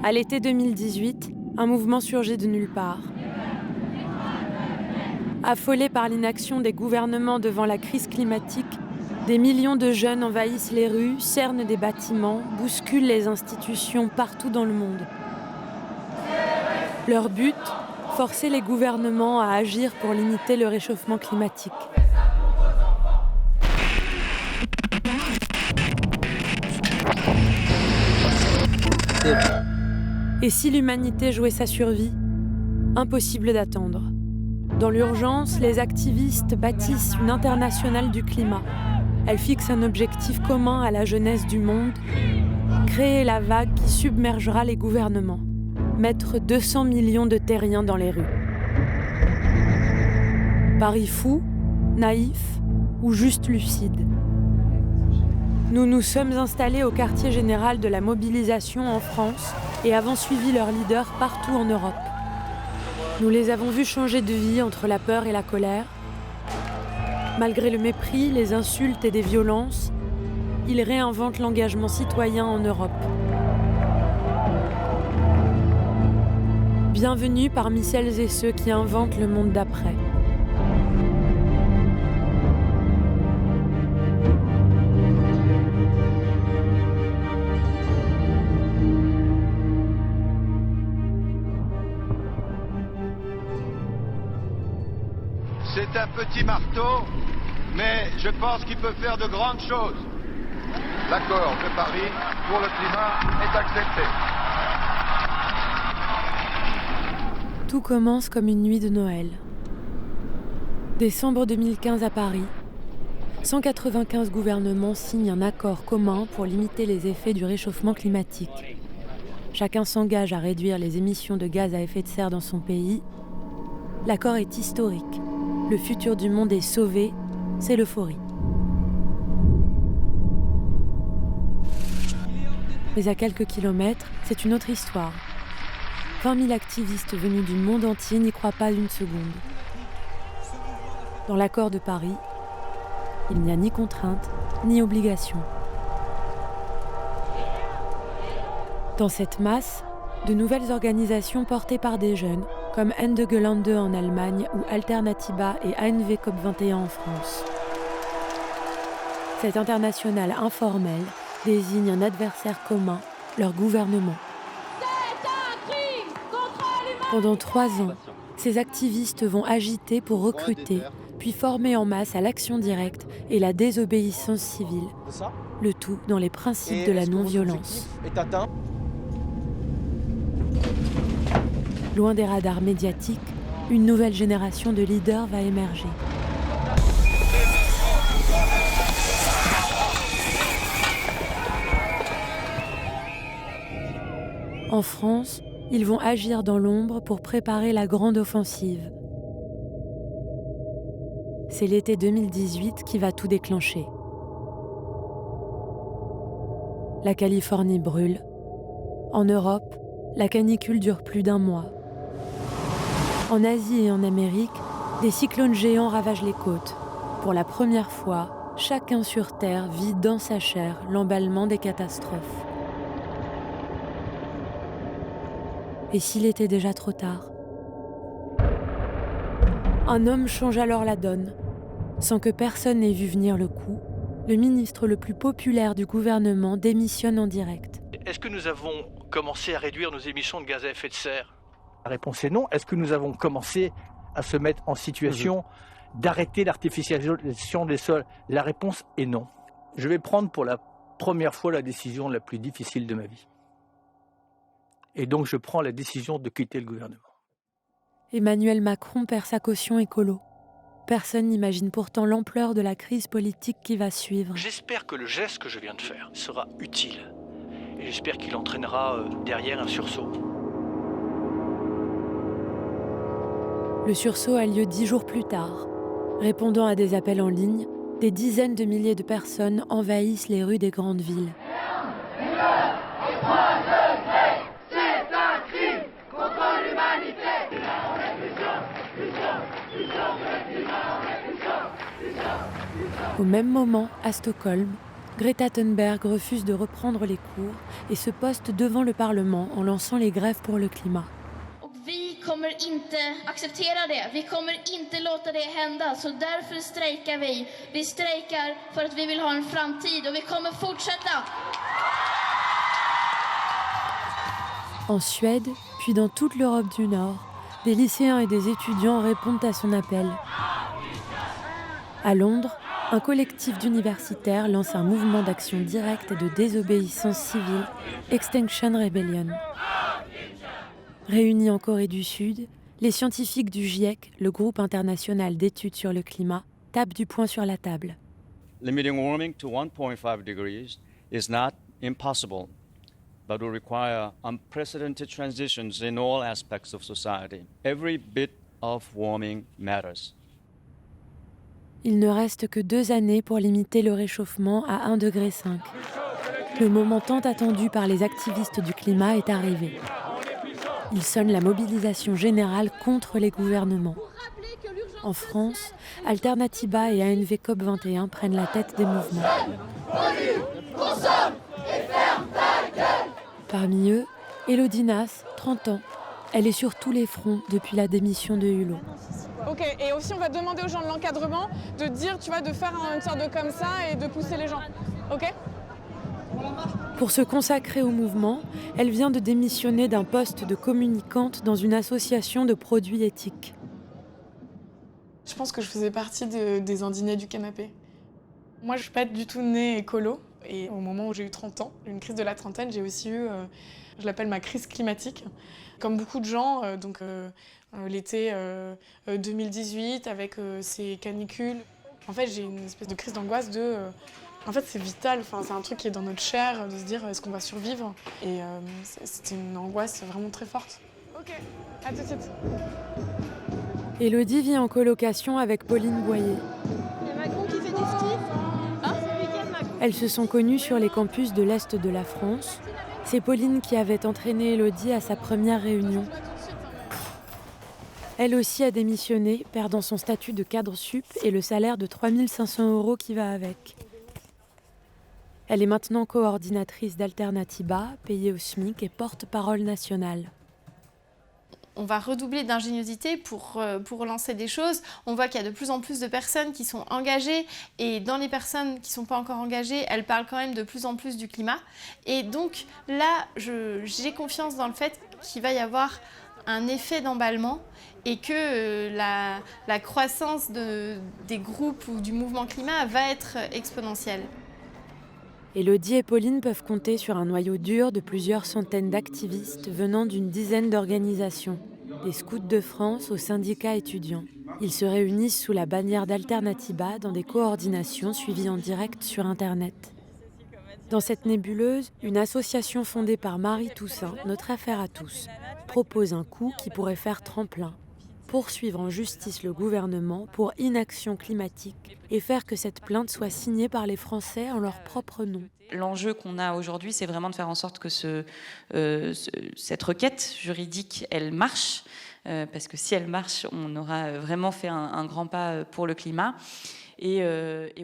À l'été 2018, un mouvement surgit de nulle part. Affolés par l'inaction des gouvernements devant la crise climatique, des millions de jeunes envahissent les rues, cernent des bâtiments, bousculent les institutions partout dans le monde. Leur but, forcer les gouvernements à agir pour limiter le réchauffement climatique. Et si l'humanité jouait sa survie ? Impossible d'attendre. Dans l'urgence, les activistes bâtissent une internationale du climat. Elle fixe un objectif commun à la jeunesse du monde, créer la vague qui submergera les gouvernements, mettre 200 millions de terriens dans les rues. Paris fou, naïf ou juste lucide ? Nous nous sommes installés au quartier général de la mobilisation en France et avons suivi leurs leaders partout en Europe. Nous les avons vus changer de vie entre la peur et la colère. Malgré le mépris, les insultes et des violences, ils réinventent l'engagement citoyen en Europe. Bienvenue parmi celles et ceux qui inventent le monde d'après. C'est un petit marteau, mais je pense qu'il peut faire de grandes choses. L'accord de Paris pour le climat est accepté. Tout commence comme une nuit de Noël. Décembre 2015 à Paris, 195 gouvernements signent un accord commun pour limiter les effets du réchauffement climatique. Chacun s'engage à réduire les émissions de gaz à effet de serre dans son pays. L'accord est historique. Le futur du monde est sauvé, c'est l'euphorie. Mais à quelques kilomètres, c'est une autre histoire. 20 000 activistes venus du monde entier n'y croient pas une seconde. Dans l'accord de Paris, il n'y a ni contrainte, ni obligation. Dans cette masse, de nouvelles organisations portées par des jeunes, comme Ende Gelände en Allemagne ou Alternativa et ANV COP21 en France. Cette internationale informelle désigne un adversaire commun, leur gouvernement. C'est un crime contre l'humanité. Pendant 3 ans, ces activistes vont agiter pour recruter, puis former en masse à l'action directe et la désobéissance civile, le tout dans les principes de la non-violence. Loin des radars médiatiques, une nouvelle génération de leaders va émerger. En France, ils vont agir dans l'ombre pour préparer la grande offensive. C'est l'été 2018 qui va tout déclencher. La Californie brûle. En Europe, la canicule dure plus d'1 mois. En Asie et en Amérique, des cyclones géants ravagent les côtes. Pour la première fois, chacun sur Terre vit dans sa chair l'emballement des catastrophes. Et s'il était déjà trop tard ? Un homme change alors la donne. Sans que personne n'ait vu venir le coup, le ministre le plus populaire du gouvernement démissionne en direct. Est-ce que nous avons commencé à réduire nos émissions de gaz à effet de serre ? La réponse est non. Est-ce que nous avons commencé à se mettre en situation d'arrêter l'artificialisation des sols ? La réponse est non. Je vais prendre pour la première fois la décision la plus difficile de ma vie. Et donc je prends la décision de quitter le gouvernement. Emmanuel Macron perd sa caution écolo. Personne n'imagine pourtant l'ampleur de la crise politique qui va suivre. J'espère que le geste que je viens de faire sera utile. Et j'espère qu'il entraînera derrière un sursaut. Le sursaut a lieu 10 jours plus tard. Répondant à des appels en ligne, des dizaines de milliers de personnes envahissent les rues des grandes villes. C'est un crime contre l'humanité. Au même moment, à Stockholm, Greta Thunberg refuse de reprendre les cours et se poste devant le Parlement en lançant les grèves pour le climat. Vi kommer inte acceptera det. Vi kommer inte låta det hända. Så därför strejkar vi. Vi strejkar för att vi vill ha en framtid och vi kommer fortsätta. En Suède, puis dans toute l'Europe du Nord, des lycéens et des étudiants répondent à son appel. À Londres, un collectif d'universitaires lance un mouvement d'action directe et de désobéissance civile, Extinction Rebellion. Réunis en Corée du Sud, les scientifiques du GIEC, le groupe international d'études sur le climat, tapent du poing sur la table. Limiting warming to 1.5 degrees is not impossible, but will require unprecedented transitions in all aspects of society. Every bit of warming matters. Il ne reste que 2 années pour limiter le réchauffement à 1,5 degré. Le moment tant attendu par les activistes du climat est arrivé. Il sonne la mobilisation générale contre les gouvernements. En France, Alternatiba et ANV COP21 prennent la tête des mouvements. Parmi eux, Élodie Nas, 30 ans. Elle est sur tous les fronts depuis la démission de Hulot. Ok, et aussi on va demander aux gens de l'encadrement de dire, tu vois, de faire une sorte de comme ça et de pousser les gens. Ok ? Pour se consacrer au mouvement, elle vient de démissionner d'un poste de communicante dans une association de produits éthiques. Je pense que je faisais partie des indinés du canapé. Moi, je ne suis pas du tout née écolo. Et au moment où j'ai eu 30 ans, une crise de la trentaine, j'ai aussi eu, je l'appelle ma crise climatique. Comme beaucoup de gens, l'été 2018, avec ces canicules. En fait, j'ai une espèce de crise d'angoisse de... en fait, c'est vital, c'est un truc qui est dans notre chair, de se dire est-ce qu'on va survivre. Et c'était une angoisse vraiment très forte. Ok, à tout de suite. Élodie vit en colocation avec Pauline Boyer. Il y a Macron qui fait du ski. Ce week-end, Macron. Elles se sont connues sur les campus de l'Est de la France. C'est Pauline qui avait entraîné Élodie à sa première réunion. Elle aussi a démissionné, perdant son statut de cadre sup et le salaire de 3 500 € qui va avec. Elle est maintenant coordinatrice d'Alternatiba, payée au SMIC et porte-parole nationale. On va redoubler d'ingéniosité pour lancer des choses. On voit qu'il y a de plus en plus de personnes qui sont engagées et dans les personnes qui ne sont pas encore engagées, elles parlent quand même de plus en plus du climat. Et donc là, j'ai confiance dans le fait qu'il va y avoir un effet d'emballement et que la croissance des groupes ou du mouvement climat va être exponentielle. Élodie et Pauline peuvent compter sur un noyau dur de plusieurs centaines d'activistes venant d'une dizaine d'organisations, des Scouts de France aux syndicats étudiants. Ils se réunissent sous la bannière d'Alternatiba dans des coordinations suivies en direct sur Internet. Dans cette nébuleuse, une association fondée par Marie Toussaint, Notre Affaire à tous, propose un coup qui pourrait faire tremplin. Poursuivre en justice le gouvernement pour inaction climatique et faire que cette plainte soit signée par les Français en leur propre nom. L'enjeu qu'on a aujourd'hui, c'est vraiment de faire en sorte que cette requête juridique, elle marche, parce que si elle marche, on aura vraiment fait un grand pas pour le climat. Et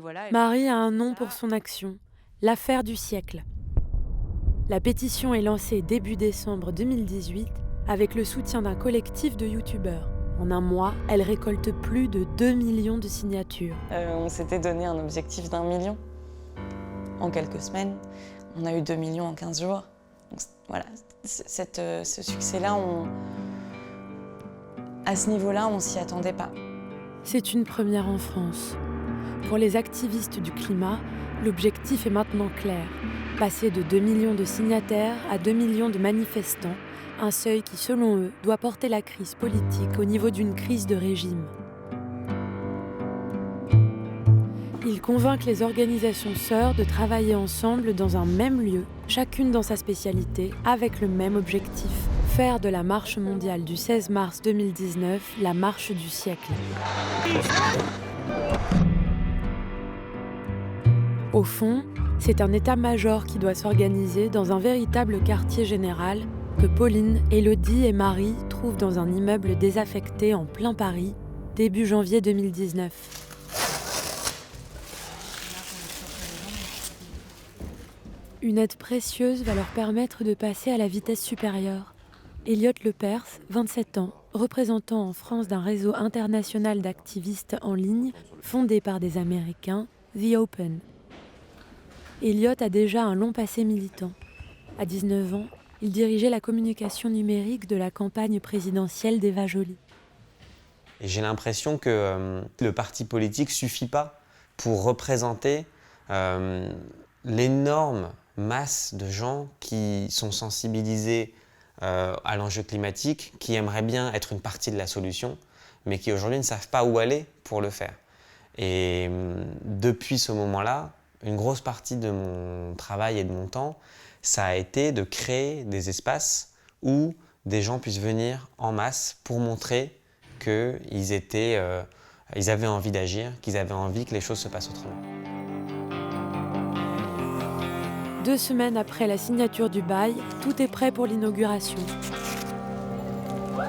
voilà. Marie a un nom pour son action, l'affaire du siècle. La pétition est lancée début décembre 2018 avec le soutien d'un collectif de youtubeurs. En un mois, elle récolte plus de 2 millions de signatures. On s'était donné un objectif d'1 million en quelques semaines. On a eu 2 millions en 15 jours. Donc, voilà, ce succès-là, à ce niveau-là, on ne s'y attendait pas. C'est une première en France. Pour les activistes du climat, l'objectif est maintenant clair. Passer de 2 millions de signataires à 2 millions de manifestants, un seuil qui, selon eux, doit porter la crise politique au niveau d'une crise de régime. Ils convainquent les organisations sœurs de travailler ensemble dans un même lieu, chacune dans sa spécialité, avec le même objectif, faire de la marche mondiale du 16 mars 2019 la marche du siècle. Au fond, c'est un état-major qui doit s'organiser dans un véritable quartier général que Pauline, Élodie et Marie trouvent dans un immeuble désaffecté en plein Paris, début janvier 2019. Une aide précieuse va leur permettre de passer à la vitesse supérieure. Elliot Lepers, 27 ans, représentant en France d'un réseau international d'activistes en ligne fondé par des Américains, The Open. Elliot a déjà un long passé militant. À 19 ans, il dirigeait la communication numérique de la campagne présidentielle d'Eva Joly. Et j'ai l'impression que le parti politique ne suffit pas pour représenter l'énorme masse de gens qui sont sensibilisés à l'enjeu climatique, qui aimeraient bien être une partie de la solution, mais qui aujourd'hui ne savent pas où aller pour le faire. Et depuis ce moment-là, une grosse partie de mon travail et de mon temps, ça a été de créer des espaces où des gens puissent venir en masse pour montrer qu'ils avaient envie d'agir, qu'ils avaient envie que les choses se passent autrement. 2 semaines après la signature du bail, tout est prêt pour l'inauguration. On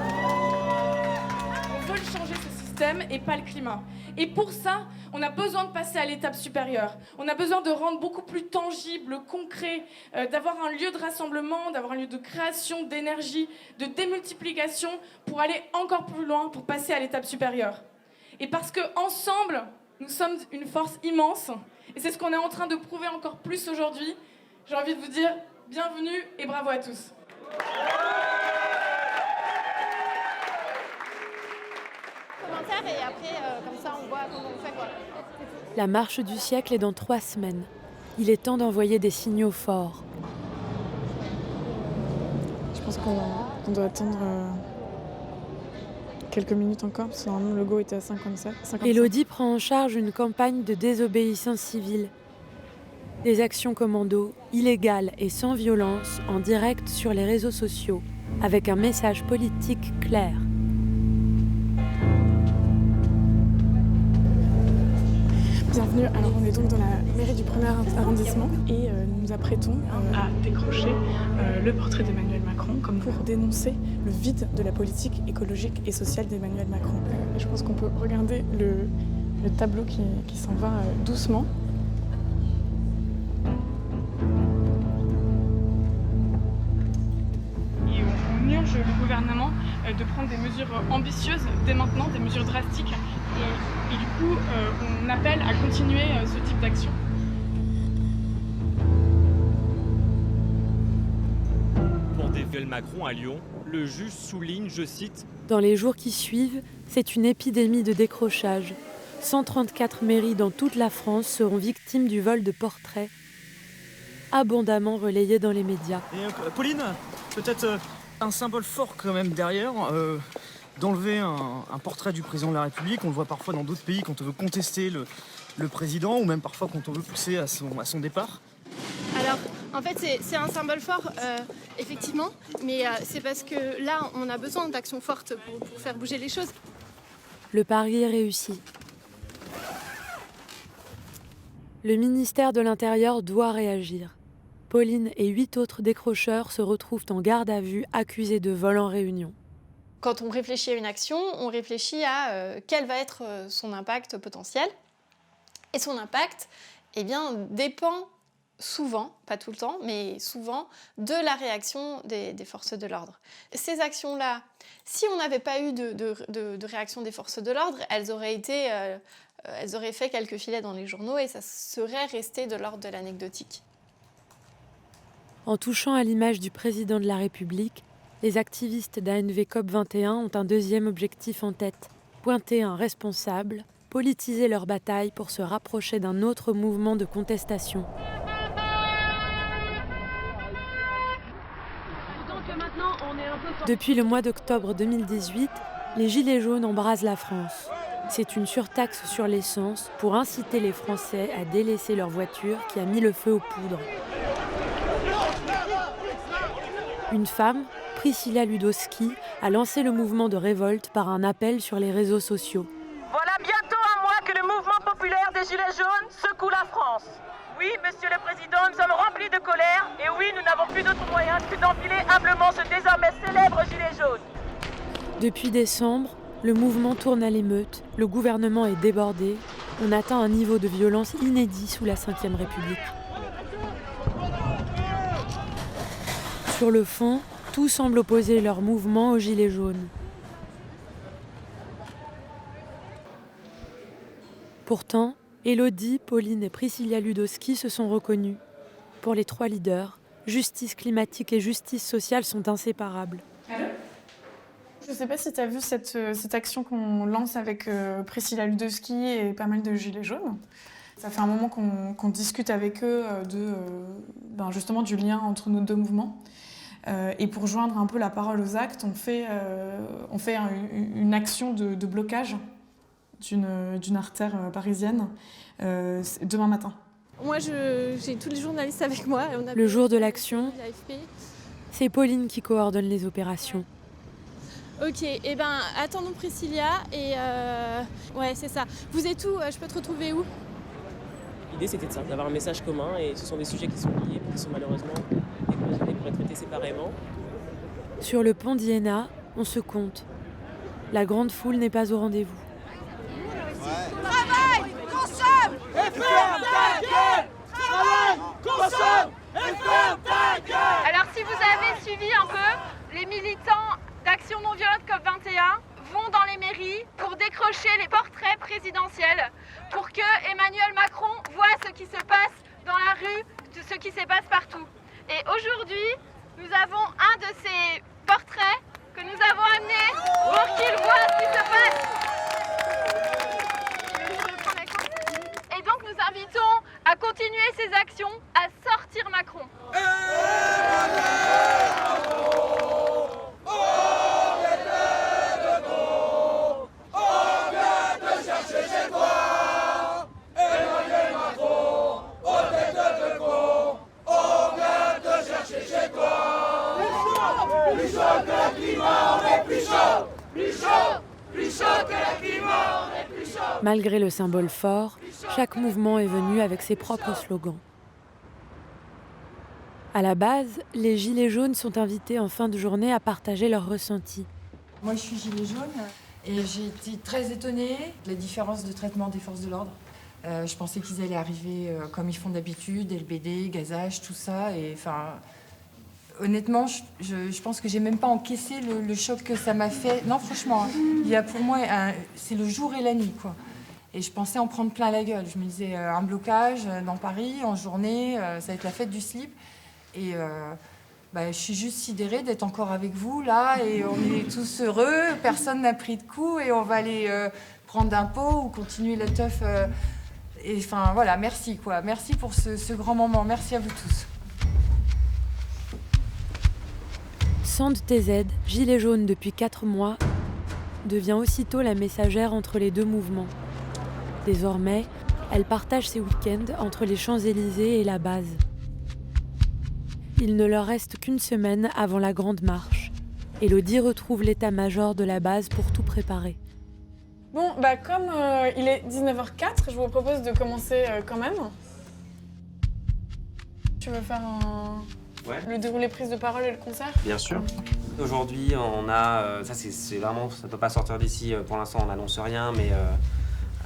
veut changer ce système et pas le climat. Et pour ça, on a besoin de passer à l'étape supérieure. On a besoin de rendre beaucoup plus tangible, concret, d'avoir un lieu de rassemblement, d'avoir un lieu de création, d'énergie, de démultiplication pour aller encore plus loin, pour passer à l'étape supérieure. Et parce qu'ensemble, nous sommes une force immense, et c'est ce qu'on est en train de prouver encore plus aujourd'hui. J'ai envie de vous dire bienvenue et bravo à tous. Et après, comme ça, on voit comment on fait quoi. La marche du siècle est dans 3 semaines. Il est temps d'envoyer des signaux forts. Je pense qu'on doit attendre quelques minutes encore, parce que normalement le go était à 57. Élodie prend en charge une campagne de désobéissance civile. Des actions commando, illégales et sans violence, en direct sur les réseaux sociaux, avec un message politique clair. Bienvenue, alors on est donc dans la mairie du 1er arrondissement et nous nous apprêtons à décrocher le portrait d'Emmanuel Macron comme pour dénoncer le vide de la politique écologique et sociale d'Emmanuel Macron. Je pense qu'on peut regarder le tableau qui s'en va doucement. Et on urge le gouvernement de prendre des mesures ambitieuses dès maintenant, des mesures drastiques. Et du coup, on appelle à continuer ce type d'action. Pour Emmanuel Macron à Lyon, le juge souligne, je cite, « Dans les jours qui suivent, c'est une épidémie de décrochage. 134 mairies dans toute la France seront victimes du vol de portraits, abondamment relayés dans les médias. » Et Pauline, peut-être un symbole fort quand même derrière, d'enlever un portrait du président de la République. On le voit parfois dans d'autres pays quand on veut contester le président, ou même parfois quand on veut pousser à son départ. Alors, en fait, c'est un symbole fort, effectivement, mais c'est parce que là, on a besoin d'actions fortes pour faire bouger les choses. Le pari est réussi. Le ministère de l'Intérieur doit réagir. Pauline et 8 autres décrocheurs se retrouvent en garde à vue, accusés de vol en réunion. Quand on réfléchit à une action, on réfléchit à quel va être son impact potentiel. Et son impact, eh bien, dépend souvent, pas tout le temps, mais souvent, de la réaction des forces de l'ordre. Ces actions-là, si on n'avait pas eu de réaction des forces de l'ordre, elles auraient fait quelques filets dans les journaux et ça serait resté de l'ordre de l'anecdotique. En touchant à l'image du président de la République, les activistes d'ANV COP21 ont un deuxième objectif en tête, pointer un responsable, politiser leur bataille pour se rapprocher d'un autre mouvement de contestation. Depuis le mois d'octobre 2018, les Gilets jaunes embrasent la France. C'est une surtaxe sur l'essence pour inciter les Français à délaisser leur voiture qui a mis le feu aux poudres. Une femme, Priscilla Ludowski, a lancé le mouvement de révolte par un appel sur les réseaux sociaux. Voilà bientôt un mois que le mouvement populaire des Gilets jaunes secoue la France. Oui, Monsieur le Président, nous sommes remplis de colère et oui, nous n'avons plus d'autre moyen que d'enfiler humblement ce désormais célèbre gilet jaune. Depuis décembre, le mouvement tourne à l'émeute, le gouvernement est débordé, on atteint un niveau de violence inédit sous la Ve République. Sur le fond, tout semble opposer leur mouvement aux Gilets jaunes. Pourtant, Élodie, Pauline et Priscilla Ludowski se sont reconnues. Pour les 3 leaders, justice climatique et justice sociale sont inséparables. Je ne sais pas si tu as vu cette action qu'on lance avec Priscilla Ludowski et pas mal de Gilets jaunes. Ça fait un moment qu'on discute avec eux justement du lien entre nos 2 mouvements. Et pour joindre un peu la parole aux actes, on fait une action de blocage d'une artère parisienne demain matin. Moi, j'ai tous les journalistes avec moi. Et Le jour de l'action, c'est Pauline qui coordonne les opérations. Ok, et ben attendons Priscilla et ouais, c'est ça. Vous êtes où? Je peux te retrouver où? L'idée c'était de ça, d'avoir un message commun et ce sont des sujets qui sont liés, qui sont malheureusement décloisonnés pour être traités séparément. Sur le pont d'Iéna, on se compte. La grande foule n'est pas au rendez-vous. Travail, consomme et ferme ta gueule. Travail, consomme et ferme ta gueule. Alors si vous avez suivi un peu, les militants d'Action non violente COP21 vont dans les mairies pour décrocher les portraits présidentiels, pour que Emmanuel Macron voit ce qui se passe dans la rue, ce qui se passe partout. Et aujourd'hui, nous avons un de ces portraits que nous avons amené pour qu'il voit ce qui se passe. Et donc nous invitons à continuer ces actions, à sortir Macron. Malgré le symbole fort, chaque mouvement est venu avec ses propres slogans. À la base, les Gilets jaunes sont invités en fin de journée à partager leurs ressentis. Moi, je suis gilet jaune et j'ai été très étonnée de la différence de traitement des forces de l'ordre. Je pensais qu'ils allaient arriver comme ils font d'habitude, LBD, gazage, tout ça. Et enfin, honnêtement, je pense que j'ai même pas encaissé le choc que ça m'a fait. Non, franchement, il y a pour moi, c'est le jour et la nuit, quoi. Et je pensais en prendre plein la gueule. Je me disais, un blocage dans Paris, en journée, ça va être la fête du slip. Et je suis juste sidérée d'être encore avec vous, là, et on est tous heureux, personne n'a pris de coups, et on va aller prendre un pot ou continuer la teuf. Et enfin, voilà, merci, quoi. Merci pour ce grand moment. Merci à vous tous. Sande TZ, gilet jaune depuis 4 mois, devient aussitôt la messagère entre les 2 mouvements. Désormais, elle partage ses week-ends entre les Champs-Élysées et la base. Il ne leur reste qu'une semaine avant la grande marche. Élodie retrouve l'état-major de la base pour tout préparer. Bon, comme il est 19h04, je vous propose de commencer quand même. Tu veux faire le déroulé prise de parole et le concert? Bien sûr. Aujourd'hui, on a... c'est vraiment... Ça ne peut pas sortir d'ici. Pour l'instant, on n'annonce rien, mais...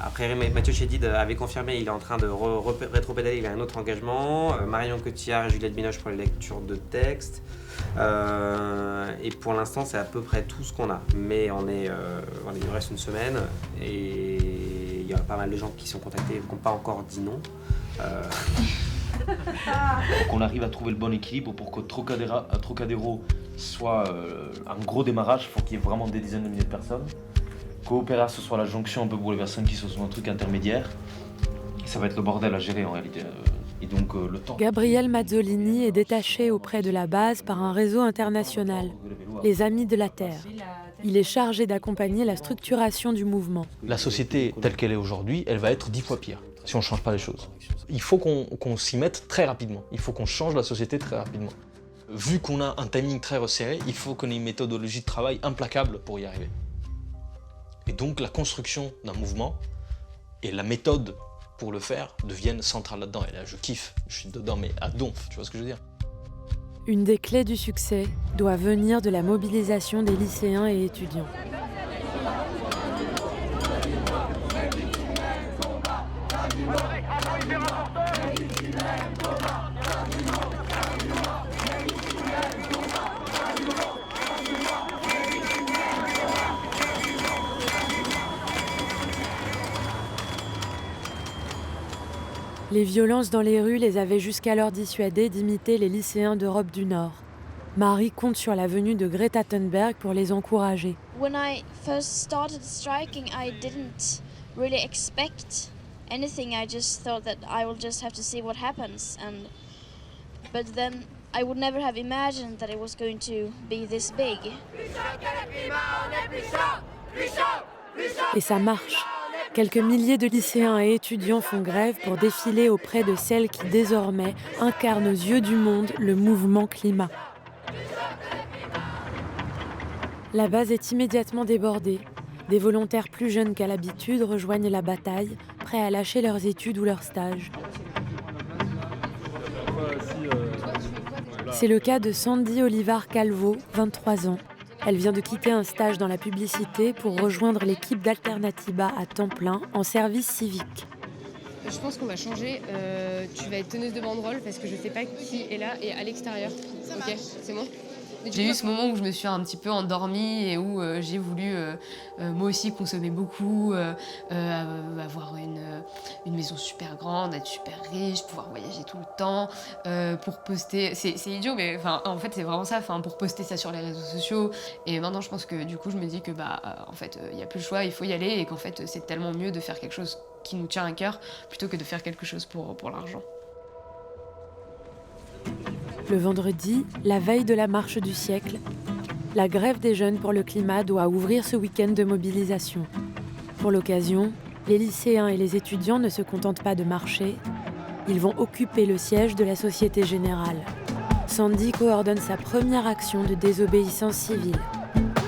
Après, Mathieu Chédid avait confirmé, il est en train de rétropédaler, il a un autre engagement. Marion Cotillard et Juliette Binoche pour les lectures de textes. Et pour l'instant, c'est à peu près tout ce qu'on a. Mais il nous reste une semaine et il y a pas mal de gens qui sont contactés et qui n'ont pas encore dit non. Qu'on arrive à trouver le bon équilibre pour que Trocadéro soit un gros démarrage, il faut qu'il y ait vraiment des dizaines de milliers de personnes. Qu'Opéra, ce soit la jonction un peu pour les personnes qui sont sur un truc intermédiaire. Et ça va être le bordel à gérer en réalité. Et donc le temps. Gabriel Mazzolini est détaché auprès de la base par un réseau international, les Amis de la Terre. Il est chargé d'accompagner la structuration du mouvement. La société telle qu'elle est aujourd'hui, elle va être 10 fois pire si on ne change pas les choses. Il faut qu'on s'y mette très rapidement. Il faut qu'on change la société très rapidement. Vu qu'on a un timing très resserré, il faut qu'on ait une méthodologie de travail implacable pour y arriver. Et donc la construction d'un mouvement et la méthode pour le faire deviennent centrales là-dedans. Et là, je kiffe, je suis dedans, mais à donf, tu vois ce que je veux dire? Une des clés du succès doit venir de la mobilisation des lycéens et étudiants. Les violences dans les rues les avaient jusqu'alors dissuadés d'imiter les lycéens d'Europe du Nord. Marie compte sur la venue de Greta Thunberg pour les encourager. When I first started striking, I didn't really expect anything. I just thought that I will just have to see what happens. But then I would never have imagined that it was going to be this big. Et ça marche. Quelques milliers de lycéens et étudiants font grève pour défiler auprès de celle qui désormais incarne aux yeux du monde le mouvement climat. La base est immédiatement débordée. Des volontaires plus jeunes qu'à l'habitude rejoignent la bataille, prêts à lâcher leurs études ou leurs stages. C'est le cas de Sandy Olivar Calvo, 23 ans. Elle vient de quitter un stage dans la publicité pour rejoindre l'équipe d'Alternativa à temps plein en service civique. Je pense qu'on va changer. Tu vas être teneuse de banderole parce que je ne sais pas qui est là et à l'extérieur. Ok, c'est bon ? J'ai eu ce moment où je me suis un petit peu endormie et où j'ai voulu moi aussi consommer beaucoup, avoir une maison super grande, être super riche, pouvoir voyager tout le temps, pour poster. C'est idiot, mais en fait c'est vraiment ça, pour poster ça sur les réseaux sociaux. Et maintenant je pense que du coup je me dis que en fait il n'y a plus le choix, il faut y aller et qu'en fait c'est tellement mieux de faire quelque chose qui nous tient à cœur plutôt que de faire quelque chose pour l'argent. Le vendredi, la veille de la marche du siècle, la grève des jeunes pour le climat doit ouvrir ce week-end de mobilisation. Pour l'occasion, les lycéens et les étudiants ne se contentent pas de marcher, ils vont occuper le siège de la Société Générale. Sandy coordonne sa première action de désobéissance civile.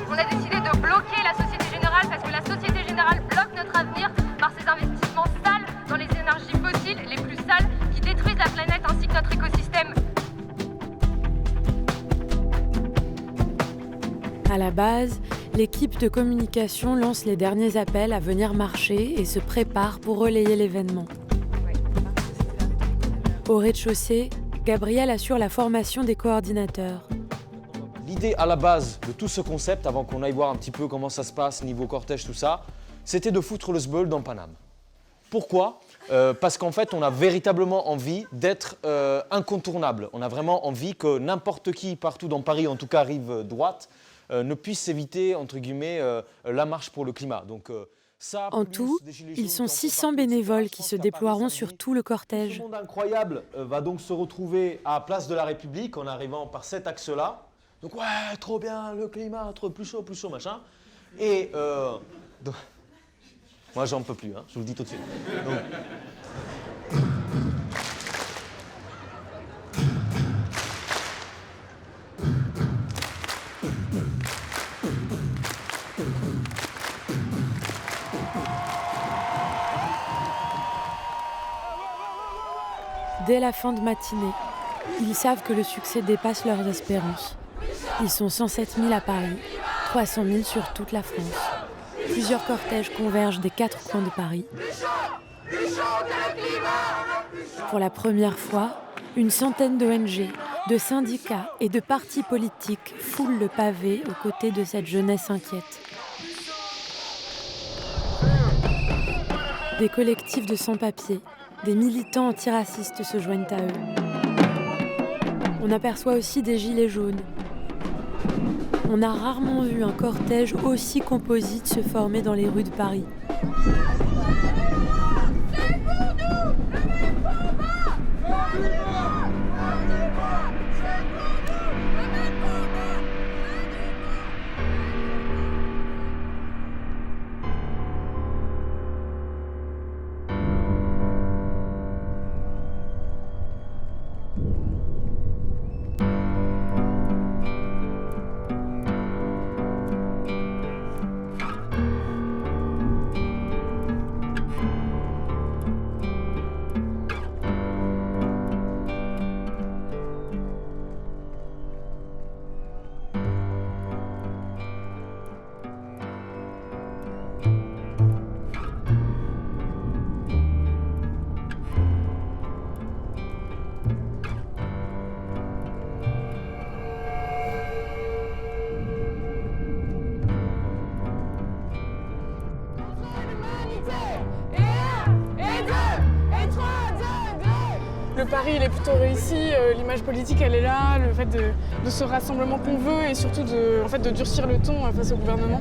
On a décidé de bloquer la Société Générale parce que la Société Générale bloque notre avenir par ses investissements sales dans les énergies fossiles les plus sales qui détruisent la planète ainsi que notre écosystème. À la base, l'équipe de communication lance les derniers appels à venir marcher et se prépare pour relayer l'événement. Au rez-de-chaussée, Gabriel assure la formation des coordinateurs. L'idée à la base de tout ce concept, avant qu'on aille voir un petit peu comment ça se passe, niveau cortège, tout ça, c'était de foutre le sbeul dans Paname. Pourquoi ? Parce qu'en fait, on a véritablement envie d'être incontournable. On a vraiment envie que n'importe qui, partout dans Paris, en tout cas rive droite, ne puisse éviter, entre guillemets, la marche pour le climat. Donc, en tout, ils sont 600 bénévoles qui se déploieront sur tout le cortège. Ce monde incroyable va donc se retrouver à Place de la République en arrivant par cet axe-là. Donc, ouais, trop bien, le climat, trop plus chaud, machin. Et donc, moi, j'en peux plus, je vous le dis tout de suite. Donc, dès la fin de matinée, ils savent que le succès dépasse leurs espérances. Ils sont 107 000 à Paris, 300 000 sur toute la France. Plusieurs cortèges convergent des 4 coins de Paris. Pour la première fois, une centaine d'ONG, de syndicats et de partis politiques foulent le pavé aux côtés de cette jeunesse inquiète. Des collectifs de sans-papiers, des militants antiracistes se joignent à eux. On aperçoit aussi des gilets jaunes. On a rarement vu un cortège aussi composite se former dans les rues de Paris. Le pari, il est plutôt réussi, l'image politique, elle est là, le fait de ce rassemblement qu'on veut et surtout de durcir le ton face au gouvernement.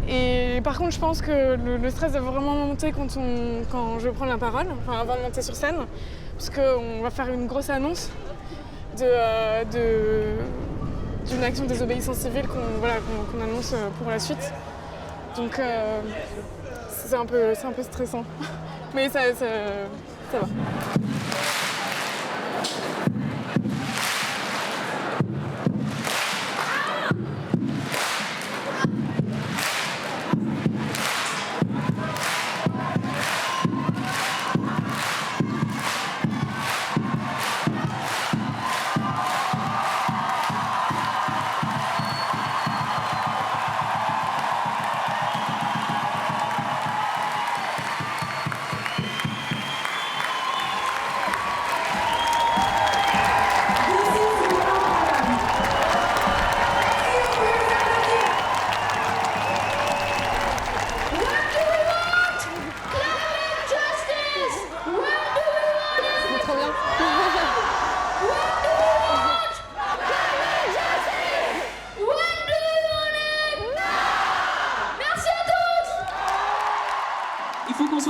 Et par contre, je pense que le stress va vraiment monter quand je prends la parole, enfin avant de monter sur scène, parce qu'on va faire une grosse annonce d'une action de désobéissance civile qu'on annonce pour la suite. Donc c'est un peu stressant, mais ça va.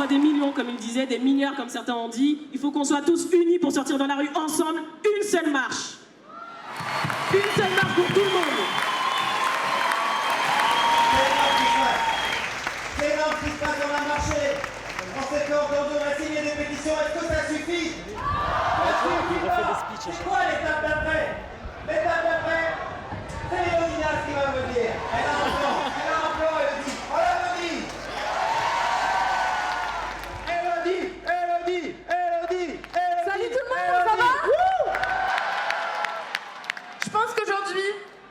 Des millions, comme il disait, des milliards, comme certains ont dit. Il faut qu'on soit tous unis pour sortir dans la rue ensemble. Une seule marche. Une seule marche pour tout le monde. C'est énorme ce qui se passe, on a marché. En cette ordre, on a signé des pétitions. Est-ce que ça suffit? C'est quoi l'étape d'après? L'étape d'après, c'est Léonina qui va me dire. Elle a un plan, elle dit. On la dit. Salut tout le monde, ça va? Je pense qu'aujourd'hui,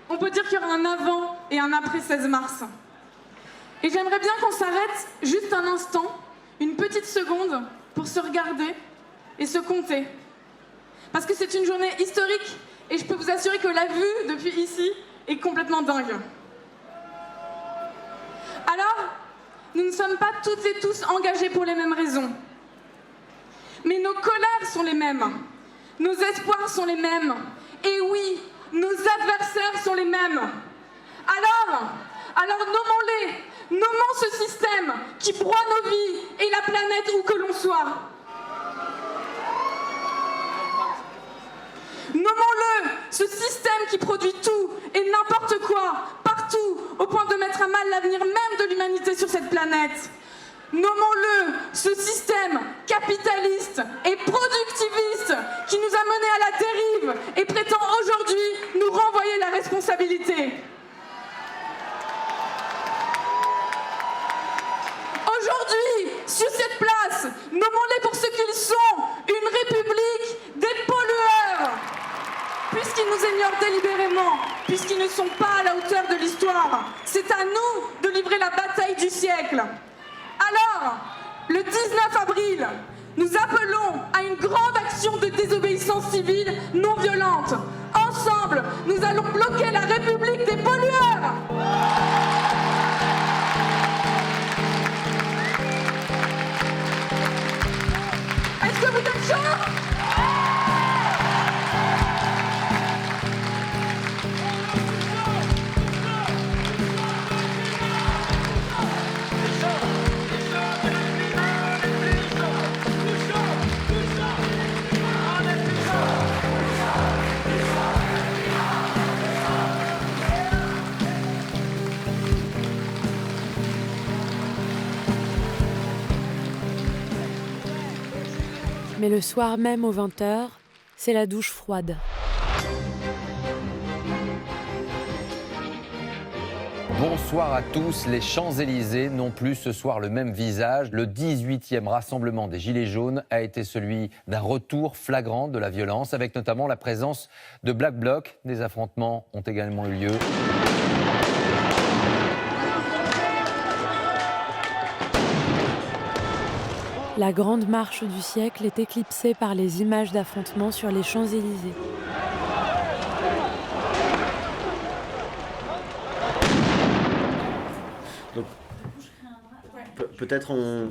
on peut dire qu'il y aura un avant et un après 16 mars. Et j'aimerais bien qu'on s'arrête juste un instant, une petite seconde, pour se regarder et se compter. Parce que c'est une journée historique et je peux vous assurer que la vue depuis ici est complètement dingue. Alors, nous ne sommes pas toutes et tous engagés pour les mêmes raisons. Mais nos colères sont les mêmes, nos espoirs sont les mêmes, et oui, nos adversaires sont les mêmes. Alors nommons-les, nommons ce système qui broie nos vies et la planète où que l'on soit. Nommons-le, ce système qui produit tout et n'importe quoi, partout, au point de mettre à mal l'avenir même de l'humanité sur cette planète. Nommons-le, ce système capitaliste et productiviste qui nous a menés à la dérive et prétend aujourd'hui nous renvoyer la responsabilité. Aujourd'hui, sur cette place, nommons-les pour ce qu'ils sont, une république des pollueurs. Puisqu'ils nous ignorent délibérément, puisqu'ils ne sont pas à la hauteur de l'histoire, c'est à nous de livrer la bataille du siècle. Alors, le 19 avril, nous appelons à une grande action de désobéissance civile non violente. Ensemble, nous allons bloquer la République des pollueurs. Est-ce que vous êtes chauds ? Mais le soir même aux 20h, c'est la douche froide. Bonsoir à tous. Les Champs-Élysées n'ont plus ce soir le même visage. Le 18e rassemblement des Gilets jaunes a été celui d'un retour flagrant de la violence, avec notamment la présence de Black Bloc. Des affrontements ont également eu lieu. La grande marche du siècle est éclipsée par les images d'affrontements sur les Champs-Élysées. Donc, peut-être on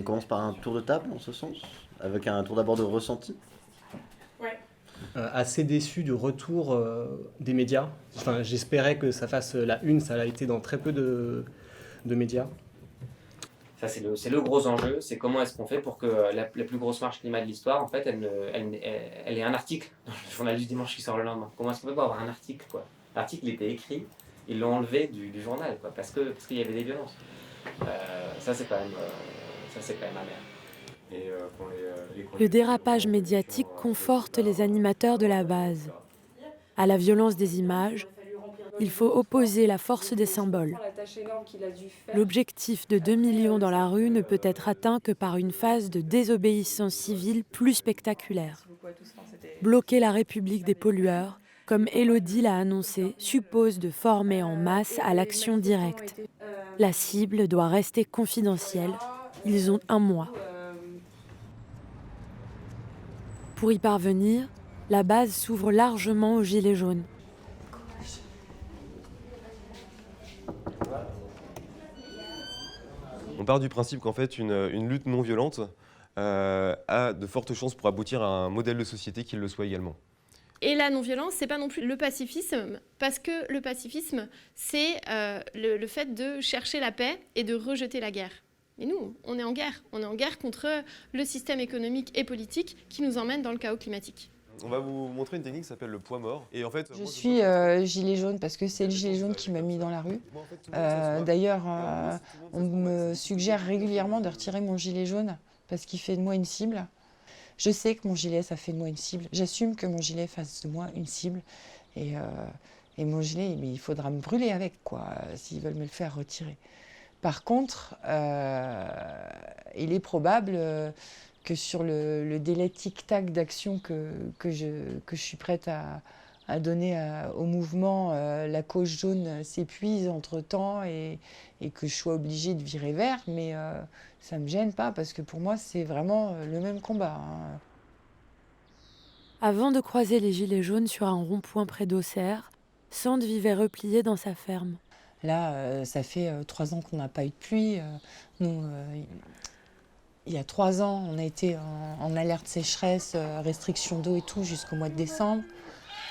commence par un tour de table en ce sens. Avec un tour d'abord de ressenti. Assez déçu du retour des médias. Enfin, j'espérais que ça fasse la une, ça a été dans très peu de médias. Ça, c'est le gros enjeu, c'est comment est-ce qu'on fait pour que la plus grosse marche climat de l'histoire, en fait, elle ait un article dans le journal du dimanche qui sort le lendemain. Comment est-ce qu'on peut pas avoir un article, quoi? L'article était écrit, ils l'ont enlevé du journal, quoi, parce qu'il y avait des violences. Ça, c'est quand même amer. Le dérapage médiatique conforte les animateurs de la base. À la violence des images, il faut opposer la force des symboles. L'objectif de 2 millions dans la rue ne peut être atteint que par une phase de désobéissance civile plus spectaculaire. Bloquer la République des pollueurs, comme Élodie l'a annoncé, suppose de former en masse à l'action directe. La cible doit rester confidentielle. Ils ont 1 mois. Pour y parvenir, la base s'ouvre largement aux Gilets jaunes. On part du principe qu'en fait, une lutte non violente a de fortes chances pour aboutir à un modèle de société qui le soit également. Et la non-violence, c'est pas non plus le pacifisme, parce que le pacifisme, c'est le fait de chercher la paix et de rejeter la guerre. Mais nous, on est en guerre. On est en guerre contre le système économique et politique qui nous emmène dans le chaos climatique. On va vous montrer une technique qui s'appelle le poids mort. Et en fait, je suis gilet jaune parce que c'est le gilet jaune qui m'a mis dans la rue. D'ailleurs, on me suggère régulièrement de retirer mon gilet jaune parce qu'il fait de moi une cible. Je sais que mon gilet, ça fait de moi une cible. J'assume que mon gilet fasse de moi une cible. Et mon gilet, mais il faudra me brûler avec, quoi, s'ils veulent me le faire retirer. Par contre, il est probable que sur le délai tic-tac d'action que je suis prête à donner au mouvement, la cause jaune s'épuise entre-temps et que je sois obligée de virer vert, mais ça ne me gêne pas parce que pour moi, c'est vraiment le même combat. Avant de croiser les Gilets jaunes sur un rond-point près d'Auxerre, Sand vivait repliée dans sa ferme. Là, ça fait 3 ans qu'on n'a pas eu de pluie. Nous, il y a 3 ans, on a été en alerte sécheresse, restriction d'eau et tout jusqu'au mois de décembre.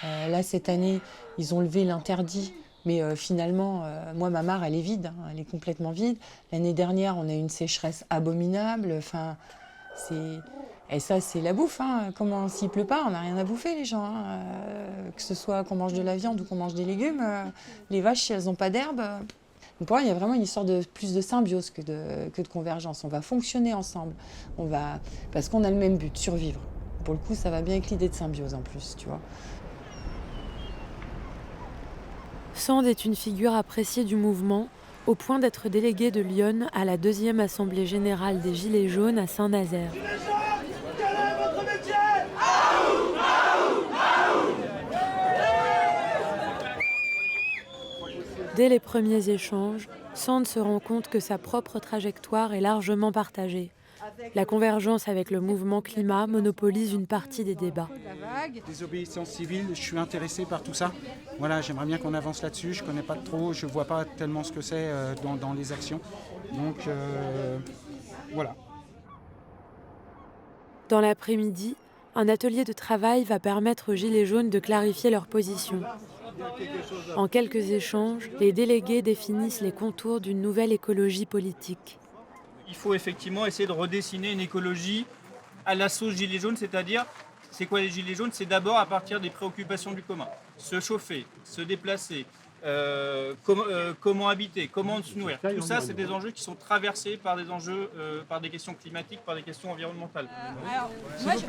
Là, cette année, ils ont levé l'interdit. Mais finalement, moi, ma mare, elle est vide. Hein, elle est complètement vide. L'année dernière, on a eu une sécheresse abominable. Enfin, et ça, c'est la bouffe. Hein. Comment s'il pleut pas, on n'a rien à bouffer, les gens. Hein. Que ce soit qu'on mange de la viande ou qu'on mange des légumes, les vaches, si elles n'ont pas d'herbe. Donc pour moi, il y a vraiment une histoire de plus de symbiose que de convergence. On va fonctionner ensemble. Parce qu'on a le même but, survivre. Pour le coup, ça va bien avec l'idée de symbiose en plus, tu vois. Sand est une figure appréciée du mouvement, au point d'être déléguée de Lyon à la 2e Assemblée générale des Gilets jaunes à Saint-Nazaire. Dès les premiers échanges, Sand se rend compte que sa propre trajectoire est largement partagée. La convergence avec le mouvement climat monopolise une partie des débats. Désobéissance civile, je suis intéressé par tout ça. Voilà, j'aimerais bien qu'on avance là-dessus. Je ne connais pas trop, je ne vois pas tellement ce que c'est dans les actions. Donc, voilà. Dans l'après-midi, un atelier de travail va permettre aux Gilets jaunes de clarifier leur position. En quelques échanges, les délégués définissent les contours d'une nouvelle écologie politique. Il faut effectivement essayer de redessiner une écologie à la sauce Gilets jaunes, c'est-à-dire, c'est quoi les Gilets jaunes? C'est d'abord à partir des préoccupations du commun. Se chauffer, se déplacer, comment habiter, comment se nourrir. Tout ça, c'est des enjeux qui sont traversés par des enjeux, par des questions climatiques, par des questions environnementales. Alors, moi, je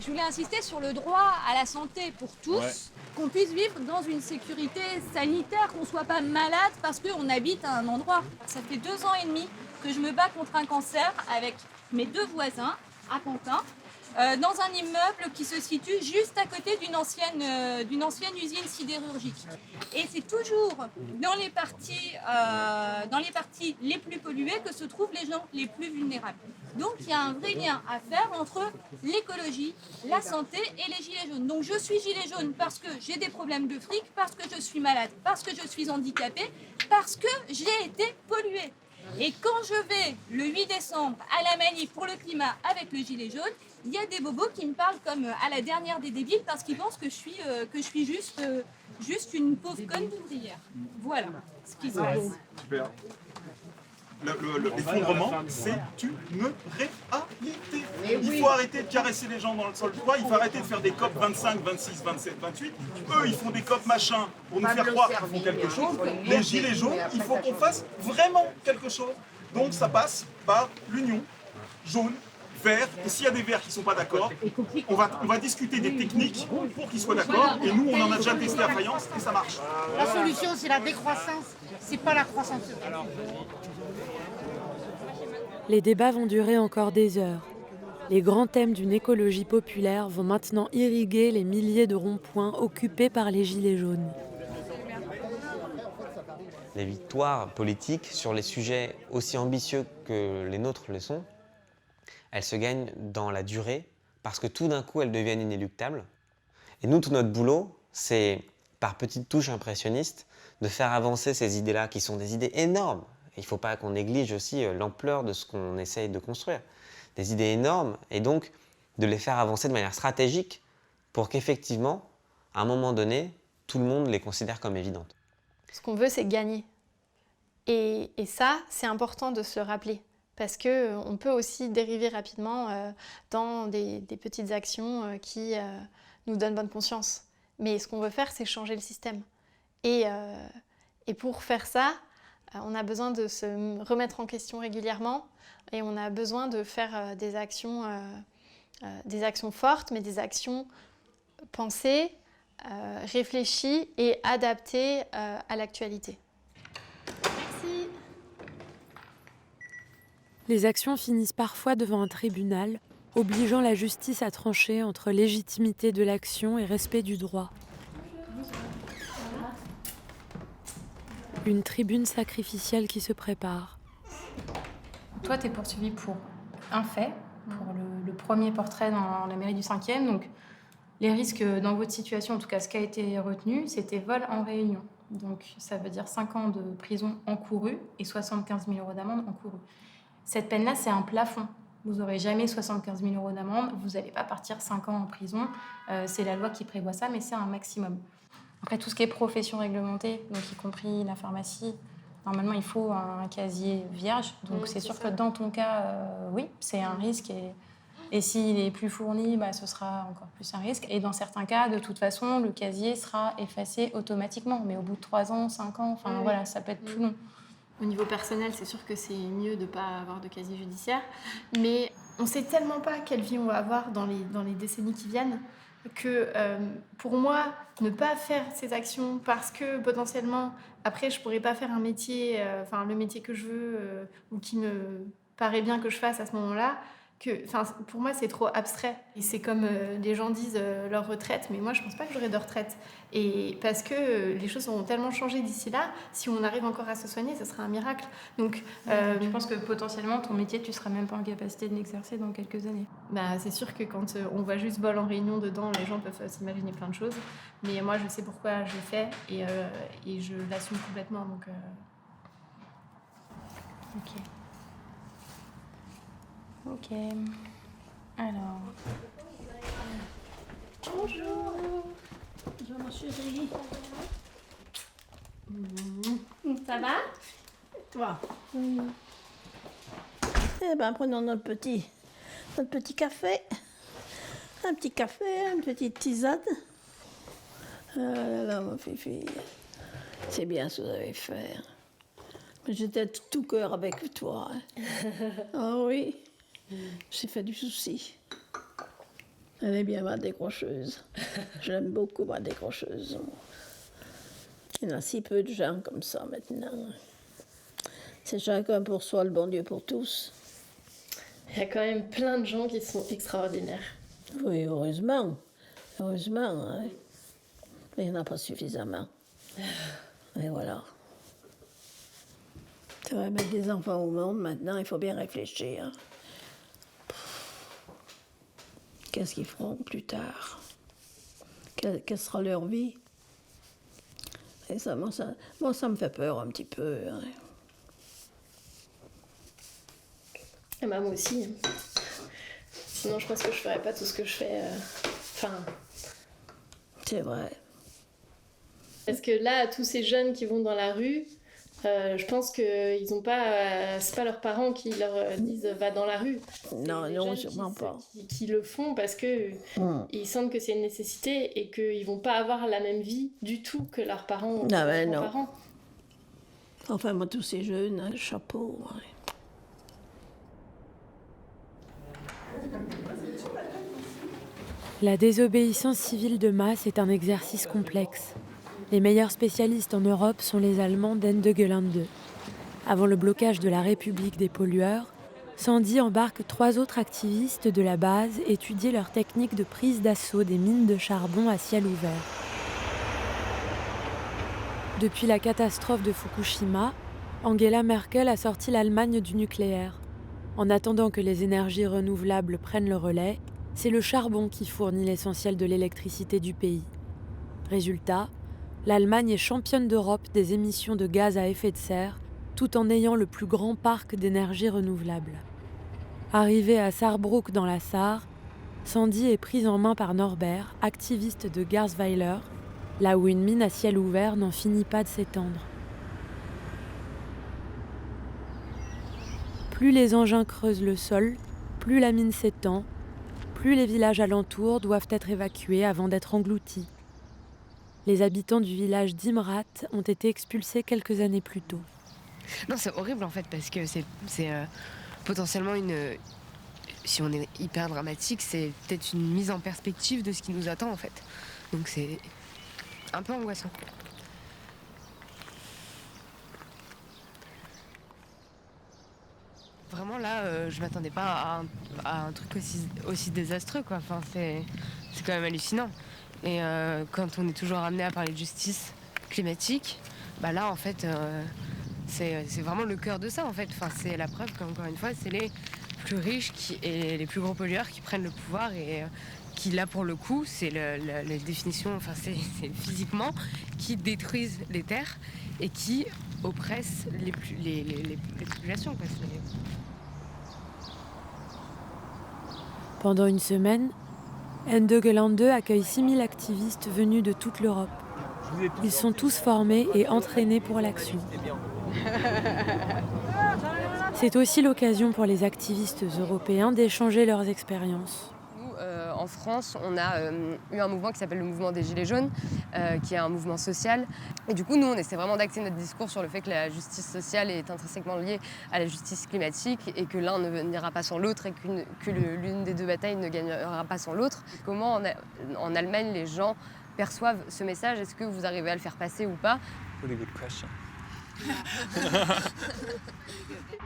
voulais insister sur le droit à la santé pour tous, qu'on puisse vivre dans une sécurité sanitaire, qu'on ne soit pas malade parce qu'on habite à un endroit. Ça fait 2 ans et demi que je me bats contre un cancer avec mes 2 voisins à Pantin, dans un immeuble qui se situe juste à côté d'une ancienne usine sidérurgique. Et c'est toujours dans les parties les plus polluées que se trouvent les gens les plus vulnérables. Donc il y a un vrai lien à faire entre l'écologie, la santé et les gilets jaunes. Donc je suis gilet jaune parce que j'ai des problèmes de fric, parce que je suis malade, parce que je suis handicapée, parce que j'ai été polluée. Et quand je vais le 8 décembre à la manif pour le climat avec le gilet jaune, il y a des bobos qui me parlent comme à la dernière des débiles parce qu'ils pensent que je suis juste une pauvre conne d'ouvrière. Voilà ce qui se passe. Super. L'effondrement, c'est une réalité. Il faut arrêter de caresser les gens dans le sol du droit, il faut arrêter de faire des COP 25, 26, 27, 28. Eux, ils font des COP machin pour nous faire croire qu'ils font quelque chose. Les gilets jaunes, il faut qu'on fasse vraiment quelque chose. Donc ça passe par l'union jaune, vert, et s'il y a des verts qui ne sont pas d'accord, on va discuter des techniques pour qu'ils soient d'accord, et nous, on en a déjà testé à Fayence, et ça marche. La solution, c'est la décroissance, c'est pas la croissance. Les débats vont durer encore des heures. Les grands thèmes d'une écologie populaire vont maintenant irriguer les milliers de ronds-points occupés par les gilets jaunes. Les victoires politiques sur les sujets aussi ambitieux que les nôtres le sont, elles se gagnent dans la durée parce que tout d'un coup, elles deviennent inéluctables. Et nous, tout notre boulot, c'est, par petites touches impressionnistes, de faire avancer ces idées-là, qui sont des idées énormes. Il ne faut pas qu'on néglige aussi l'ampleur de ce qu'on essaye de construire. Des idées énormes, et donc de les faire avancer de manière stratégique pour qu'effectivement, à un moment donné, tout le monde les considère comme évidentes. Ce qu'on veut, c'est gagner. Et ça, c'est important de se le rappeler. Parce qu'on peut aussi dériver rapidement dans des petites actions qui nous donnent bonne conscience. Mais ce qu'on veut faire, c'est changer le système. Et pour faire ça, on a besoin de se remettre en question régulièrement et on a besoin de faire des actions fortes, mais des actions pensées, réfléchies et adaptées à l'actualité. Merci. Les actions finissent parfois devant un tribunal, obligeant la justice à trancher entre légitimité de l'action et respect du droit. Une tribune sacrificielle qui se prépare. Toi, tu es poursuivi pour un fait, pour le premier portrait dans la mairie du 5e. Donc, les risques dans votre situation, en tout cas ce qui a été retenu, c'était vol en réunion. Donc, ça veut dire 5 ans de prison encourue et 75 000 € d'amende encourue. Cette peine-là, c'est un plafond. Vous n'aurez jamais 75 000 € d'amende, vous n'allez pas partir 5 ans en prison. C'est la loi qui prévoit ça, mais c'est un maximum. Après, tout ce qui est profession réglementée, donc y compris la pharmacie, normalement, il faut un casier vierge. Donc, c'est sûr que dans ton cas, oui, c'est un risque. Et s'il est plus fourni, ce sera encore plus un risque. Et dans certains cas, de toute façon, le casier sera effacé automatiquement. Mais au bout de 3 ans, 5 ans, voilà, ça peut être plus long. Au niveau personnel, c'est sûr que c'est mieux de ne pas avoir de casier judiciaire. Mais on ne sait tellement pas quelle vie on va avoir dans les décennies qui viennent que pour moi, ne pas faire ces actions parce que potentiellement, après, je ne pourrais pas faire un métier, le métier que je veux ou qui me paraît bien que je fasse à ce moment-là, pour moi, c'est trop abstrait. Et c'est comme les gens disent leur retraite, mais moi, je ne pense pas que j'aurai de retraite. Et parce que les choses auront tellement changé d'ici là, si on arrive encore à se soigner, ce sera un miracle. Donc, je pense que potentiellement, ton métier, tu ne seras même pas en capacité de l'exercer dans quelques années. C'est sûr que quand on voit juste vol en réunion dedans, les gens peuvent s'imaginer plein de choses. Mais moi, je sais pourquoi je le fais et je l'assume complètement. Donc, Ok. Alors. Bonjour. Bonjour ma chérie. Ça va? Toi? Eh ben, prenons notre petit café. Un petit café, une petite tisane. Ah là là, ma fifi. C'est bien ce que vous avez fait. J'étais de tout cœur avec toi. Ah oui. J'ai fait du souci. Elle est bien, ma décrocheuse. Je l'aime beaucoup, ma décrocheuse. Il y en a si peu de gens comme ça maintenant. C'est chacun pour soi, le bon Dieu pour tous. Il y a quand même plein de gens qui sont extraordinaires. Oui, heureusement. Heureusement, hein. Mais il n'y en a pas suffisamment. Et voilà. Tu vas mettre des enfants au monde maintenant, il faut bien réfléchir. Qu'est-ce qu'ils feront plus tard? Quelle sera leur vie? Et ça, moi, ça me fait peur un petit peu. Hein. Et bah moi aussi. Sinon je pense que je ferais pas tout ce que je fais. Enfin. C'est vrai. Parce que là, tous ces jeunes qui vont dans la rue, je pense que ils ont pas, c'est pas leurs parents qui leur disent va dans la rue. Non, sûrement pas. Qui le font parce que ils sentent que c'est une nécessité et qu'ils vont pas avoir la même vie du tout que leurs parents ou leurs grands-parents. Enfin, moi, tous ces jeunes, hein, chapeau. Ouais. La désobéissance civile de masse est un exercice complexe. Les meilleurs spécialistes en Europe sont les Allemands d'Ende Gelände. Avant le blocage de la République des pollueurs, Sandy embarque 3 autres activistes de la base étudier leurs techniques de prise d'assaut des mines de charbon à ciel ouvert. Depuis la catastrophe de Fukushima, Angela Merkel a sorti l'Allemagne du nucléaire. En attendant que les énergies renouvelables prennent le relais, c'est le charbon qui fournit l'essentiel de l'électricité du pays. Résultat, l'Allemagne est championne d'Europe des émissions de gaz à effet de serre, tout en ayant le plus grand parc d'énergie renouvelable. Arrivée à Saarbrück dans la Sarre, Sandy est prise en main par Norbert, activiste de Garsweiler, là où une mine à ciel ouvert n'en finit pas de s'étendre. Plus les engins creusent le sol, plus la mine s'étend, plus les villages alentours doivent être évacués avant d'être engloutis. Les habitants du village d'Imrat ont été expulsés quelques années plus tôt. Non, c'est horrible en fait, parce que c'est potentiellement une... Si on est hyper dramatique, c'est peut-être une mise en perspective de ce qui nous attend en fait. Donc c'est un peu angoissant. Vraiment là, je m'attendais pas à un truc aussi désastreux quoi. Enfin, c'est quand même hallucinant. Et quand on est toujours amené à parler de justice climatique, bah là en fait c'est vraiment le cœur de ça en fait. Enfin, c'est la preuve qu'encore une fois c'est les plus riches et les plus gros pollueurs qui prennent le pouvoir et qui là pour le coup c'est la définition, enfin c'est physiquement qui détruisent les terres et qui oppressent les populations quoi. Pendant une semaine, Ende Gelände accueille 6000 activistes venus de toute l'Europe. Ils sont tous formés et entraînés pour l'action. C'est aussi l'occasion pour les activistes européens d'échanger leurs expériences. En France, on a eu un mouvement qui s'appelle le mouvement des Gilets jaunes, qui est un mouvement social. Et du coup, nous, on essaie vraiment d'axer notre discours sur le fait que la justice sociale est intrinsèquement liée à la justice climatique et que l'un ne n'ira pas sans l'autre et que l'une des deux batailles ne gagnera pas sans l'autre. Comment en Allemagne les gens perçoivent ce message? Est-ce que vous arrivez à le faire passer ou pas? Really good question.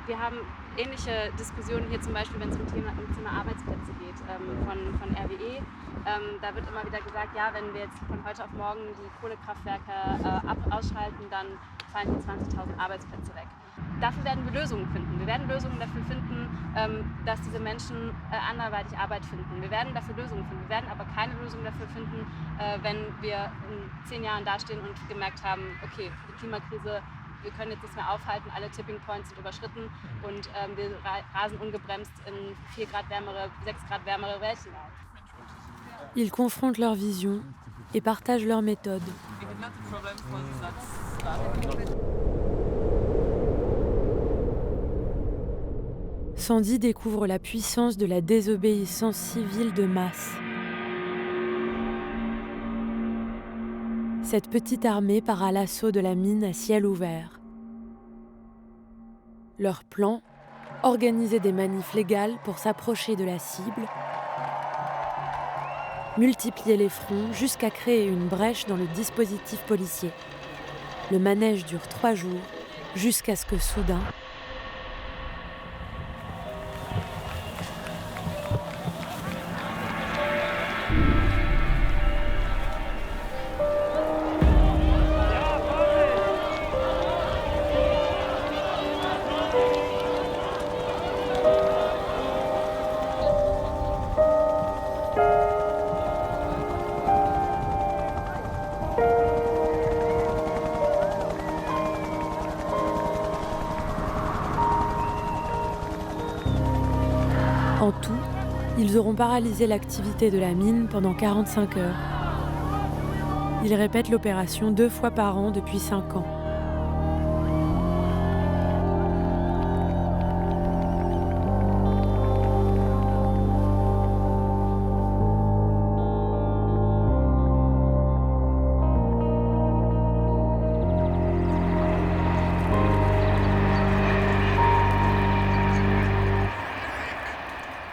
Wir haben ähnliche Diskussionen hier zum Beispiel, wenn es um Thema Arbeitsplätze geht, von RWE. Da wird immer wieder gesagt, ja, wenn wir jetzt von heute auf morgen die Kohlekraftwerke ausschalten, dann fallen hier 20.000 Arbeitsplätze weg. Dafür werden wir Lösungen finden. Wir werden Lösungen dafür finden, dass diese Menschen anderweitig Arbeit finden. Wir werden dafür Lösungen finden. Wir werden aber keine Lösung dafür finden, wenn wir in 10 Jahren dastehen und gemerkt haben, okay, die Klimakrise, wir können jetzt nichts mehr aufhalten, alle Tipping Points sind überschritten und wir rasen ungebremst in 4 Grad wärmere, 6 Grad wärmere Welt hinein. Ils confrontent leurs visions et partagent leurs méthodes. Sandy découvre la puissance de la désobéissance civile de masse. Cette petite armée part à l'assaut de la mine à ciel ouvert. Leur plan, organiser des manifs légales pour s'approcher de la cible, multiplier les fronts jusqu'à créer une brèche dans le dispositif policier. Le manège dure 3 jours, jusqu'à ce que soudain, En tout, ils auront paralysé l'activité de la mine pendant 45 heures. Ils répètent l'opération 2 fois par an depuis 5 ans.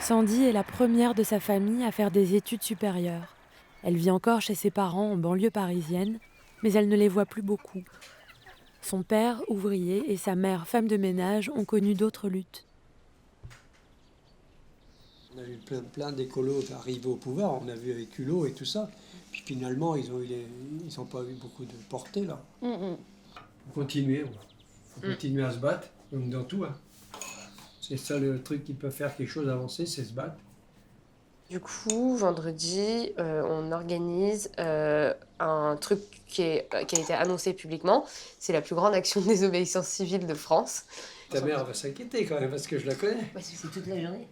Sandy est la première de sa famille à faire des études supérieures. Elle vit encore chez ses parents en banlieue parisienne, mais elle ne les voit plus beaucoup. Son père, ouvrier, et sa mère, femme de ménage, ont connu d'autres luttes. On a eu plein d'écolos arrivés au pouvoir, on a vu avec Hulot et tout ça. Puis finalement, ils n'ont pas eu beaucoup de portée là. Faut continuer à se battre, comme dans tout. Hein. C'est ça le truc qui peut faire quelque chose avancer, c'est se battre. Du coup, vendredi, on organise un truc qui a été annoncé publiquement. C'est la plus grande action de désobéissance civile de France. Ta mère va s'inquiéter quand même, parce que je la connais. C'est toute la journée.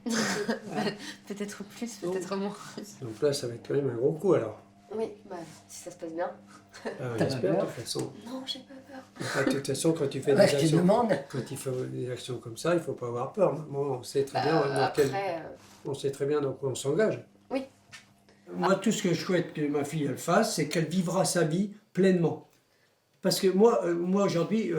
Peut-être plus, peut-être moins. Donc là, ça va être quand même un gros coup alors. Oui, si ça se passe bien. J'espère de toute façon. Non, j'ai pas peur. De toute façon, quand tu fais des actions, des actions comme ça, il ne faut pas avoir peur. Moi, on sait très bien on sait très bien dans quoi on s'engage. Oui. Moi, tout ce que je souhaite que ma fille elle fasse, c'est qu'elle vivra sa vie pleinement. Parce que moi aujourd'hui,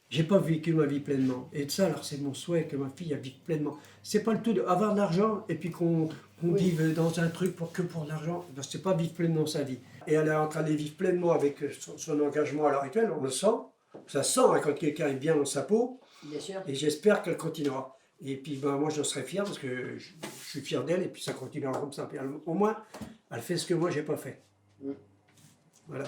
j'ai pas vécu ma vie pleinement. Et ça, alors, c'est mon souhait que ma fille elle vive pleinement. C'est pas le tout d'avoir de l'argent et puis qu'on vive dans un truc que pour l'argent. Ben, c'est pas vivre pleinement sa vie. Et elle est en train de vivre pleinement avec son engagement à l'heure actuelle. On le sent. Ça sent hein, quand quelqu'un est bien dans sa peau. Bien sûr. Et j'espère qu'elle continuera. Et puis ben, moi, j'en serais fier parce que je suis fier d'elle et puis ça continuera comme ça. Puis au moins, elle fait ce que moi, j'ai pas fait. Voilà.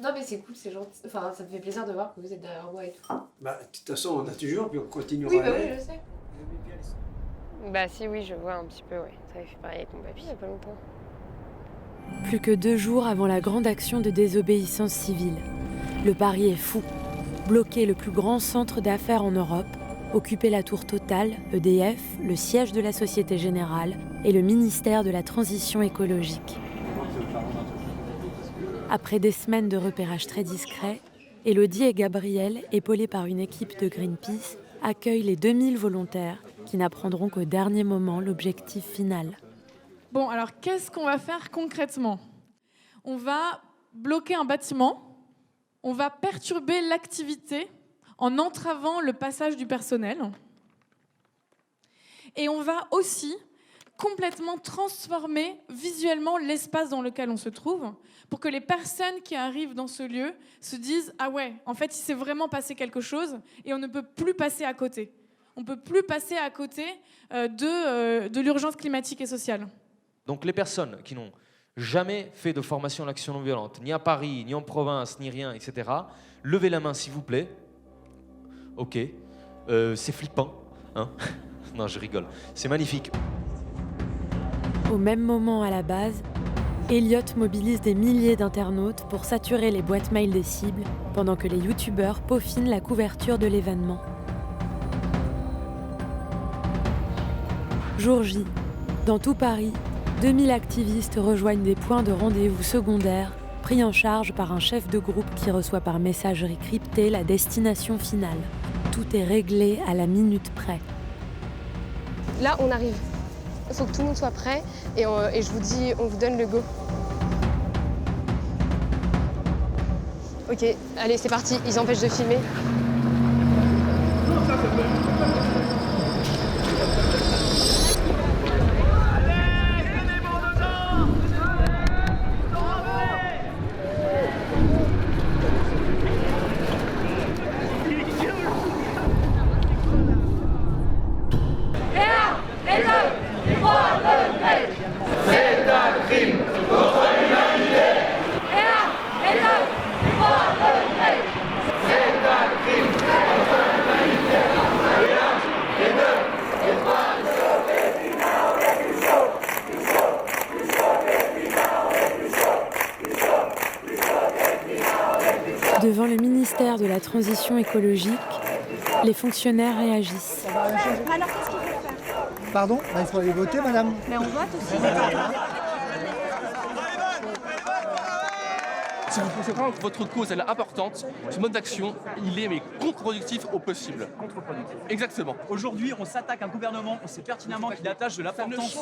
Non mais c'est cool, c'est gentil. Enfin, ça me fait plaisir de voir que vous êtes derrière moi et tout. Bah, de toute façon, on a toujours, puis on continuera. Oui, oui, je sais. Bah si, oui, je vois un petit peu, ouais. Ça avait fait pareil avec mon papy il y a pas longtemps. Plus que 2 jours avant la grande action de désobéissance civile, le pari est fou. Bloquer le plus grand centre d'affaires en Europe, occuper la tour Total, EDF, le siège de la Société Générale et le ministère de la Transition écologique. Après des semaines de repérage très discret, Élodie et Gabriel, épaulés par une équipe de Greenpeace, accueillent les 2000 volontaires qui n'apprendront qu'au dernier moment l'objectif final. Bon, alors qu'est-ce qu'on va faire concrètement ? On va bloquer un bâtiment, on va perturber l'activité en entravant le passage du personnel et on va aussi complètement transformer visuellement l'espace dans lequel on se trouve pour que les personnes qui arrivent dans ce lieu se disent « Ah ouais, en fait, il s'est vraiment passé quelque chose et on ne peut plus passer à côté. On ne peut plus passer à côté de l'urgence climatique et sociale. » Donc les personnes qui n'ont jamais fait de formation à l'action non violente, ni à Paris, ni en province, ni rien, etc., levez la main s'il vous plaît. Ok, c'est flippant, hein. Non, je rigole, c'est magnifique. Au même moment à la base, Elliot mobilise des milliers d'internautes pour saturer les boîtes mail des cibles pendant que les youtubeurs peaufinent la couverture de l'événement. Jour J, dans tout Paris, 2000 activistes rejoignent des points de rendez-vous secondaires pris en charge par un chef de groupe qui reçoit par messagerie cryptée la destination finale. Tout est réglé à la minute près. Là, on arrive. Il faut que tout le monde soit prêt et je vous dis, on vous donne le go. Ok, allez, c'est parti. Ils empêchent de filmer. Devant le ministère de la Transition écologique, les fonctionnaires réagissent. Ça va rien changer. Alors qu'est-ce qu'il faut faire? Pardon? Il faut aller voter, madame. Mais on vote aussi. Si vous pensez vraiment que votre cause elle est importante, ce mode d'action, il est mais contre-productif au possible. Contre-productif. Exactement. Aujourd'hui, on s'attaque à un gouvernement, on sait pertinemment qu'il attache de l'importance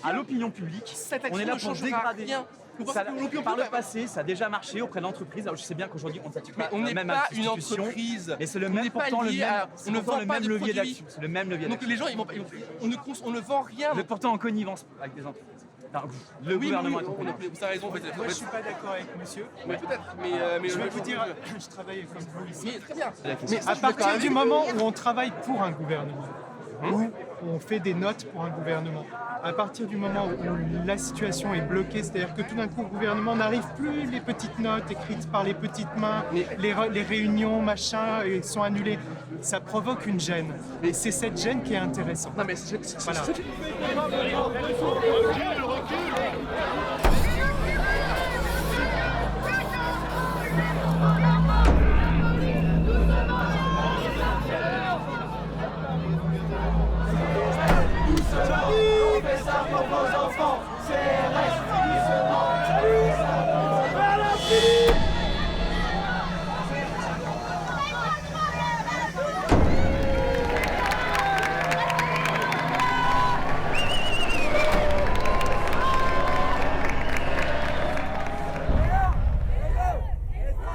à l'opinion publique. Cette On est action là ne pour changera dégrader. rien. Ça, par le passé, ça a déjà marché auprès de l'entreprise. Alors je sais bien qu'aujourd'hui, on ne s'attaque pas on n'est même pas à une l'institution, entreprise. mais c'est le On même n'est pas pourtant le lié même, à- c'est on ne pourtant vend le pas même de levier produits. d'action. C'est le même levier Donc d'action. les gens, on ne vend rien. Vous êtes pourtant en connivence avec des entreprises. Enfin, le Oui, gouvernement oui, est en connivence. vous avez raison. Moi, je suis pas d'accord avec monsieur. Mais peut-être. Mais je vais vous dire, je travaille comme vous ici. Mais très bien. Mais à partir du moment où on travaille pour un gouvernement, où on fait des notes pour un gouvernement, à partir du moment où la situation est bloquée, c'est-à-dire que tout d'un coup le gouvernement n'arrive plus, les petites notes écrites par les petites mains, les réunions, machin, sont annulées, ça provoque une gêne. Et c'est cette gêne qui est intéressante. Non mais voilà.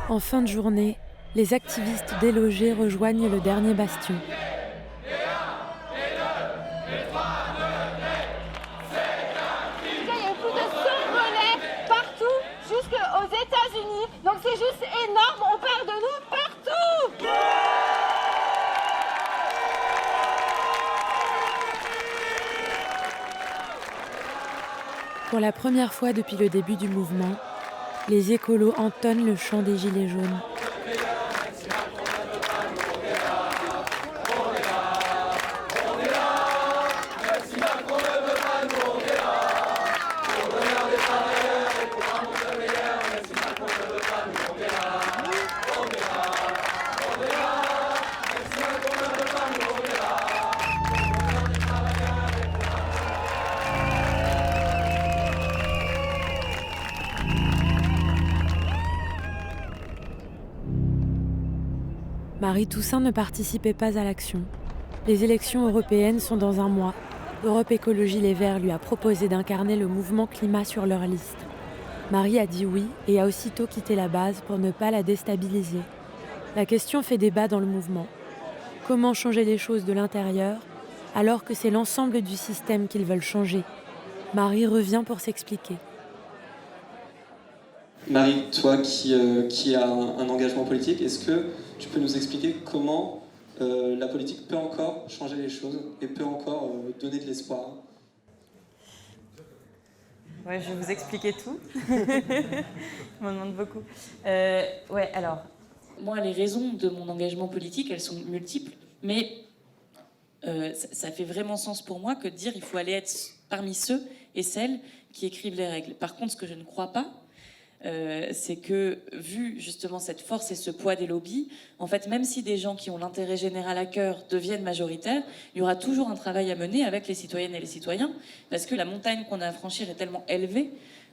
En fin de journée, les activistes délogés rejoignent le dernier bastion. Il y a plus de 100 relais partout, jusqu'aux États-Unis. Donc c'est juste énorme, on parle de nous partout. Pour la première fois depuis le début du mouvement, les écolos entonnent le chant des Gilets jaunes. Marie Toussaint ne participait pas à l'action. Les élections européennes sont dans un mois. Europe Écologie Les Verts lui a proposé d'incarner le mouvement climat sur leur liste. Marie a dit oui et a aussitôt quitté la base pour ne pas la déstabiliser. La question fait débat dans le mouvement. Comment changer les choses de l'intérieur alors que c'est l'ensemble du système qu'ils veulent changer? Marie revient pour s'expliquer. Marie, toi qui as un engagement politique, est-ce que tu peux nous expliquer comment la politique peut encore changer les choses et peut encore donner de l'espoir? Ouais, je vais vous expliquer tout. On m'en demande beaucoup. Ouais, alors, moi, les raisons de mon engagement politique, elles sont multiples, mais ça fait vraiment sens pour moi que de dire qu'il faut aller être parmi ceux et celles qui écrivent les règles. Par contre, ce que je ne crois pas, c'est que, vu justement cette force et ce poids des lobbies, en fait, même si des gens qui ont l'intérêt général à cœur deviennent majoritaires, il y aura toujours un travail à mener avec les citoyennes et les citoyens, parce que la montagne qu'on a à franchir est tellement élevée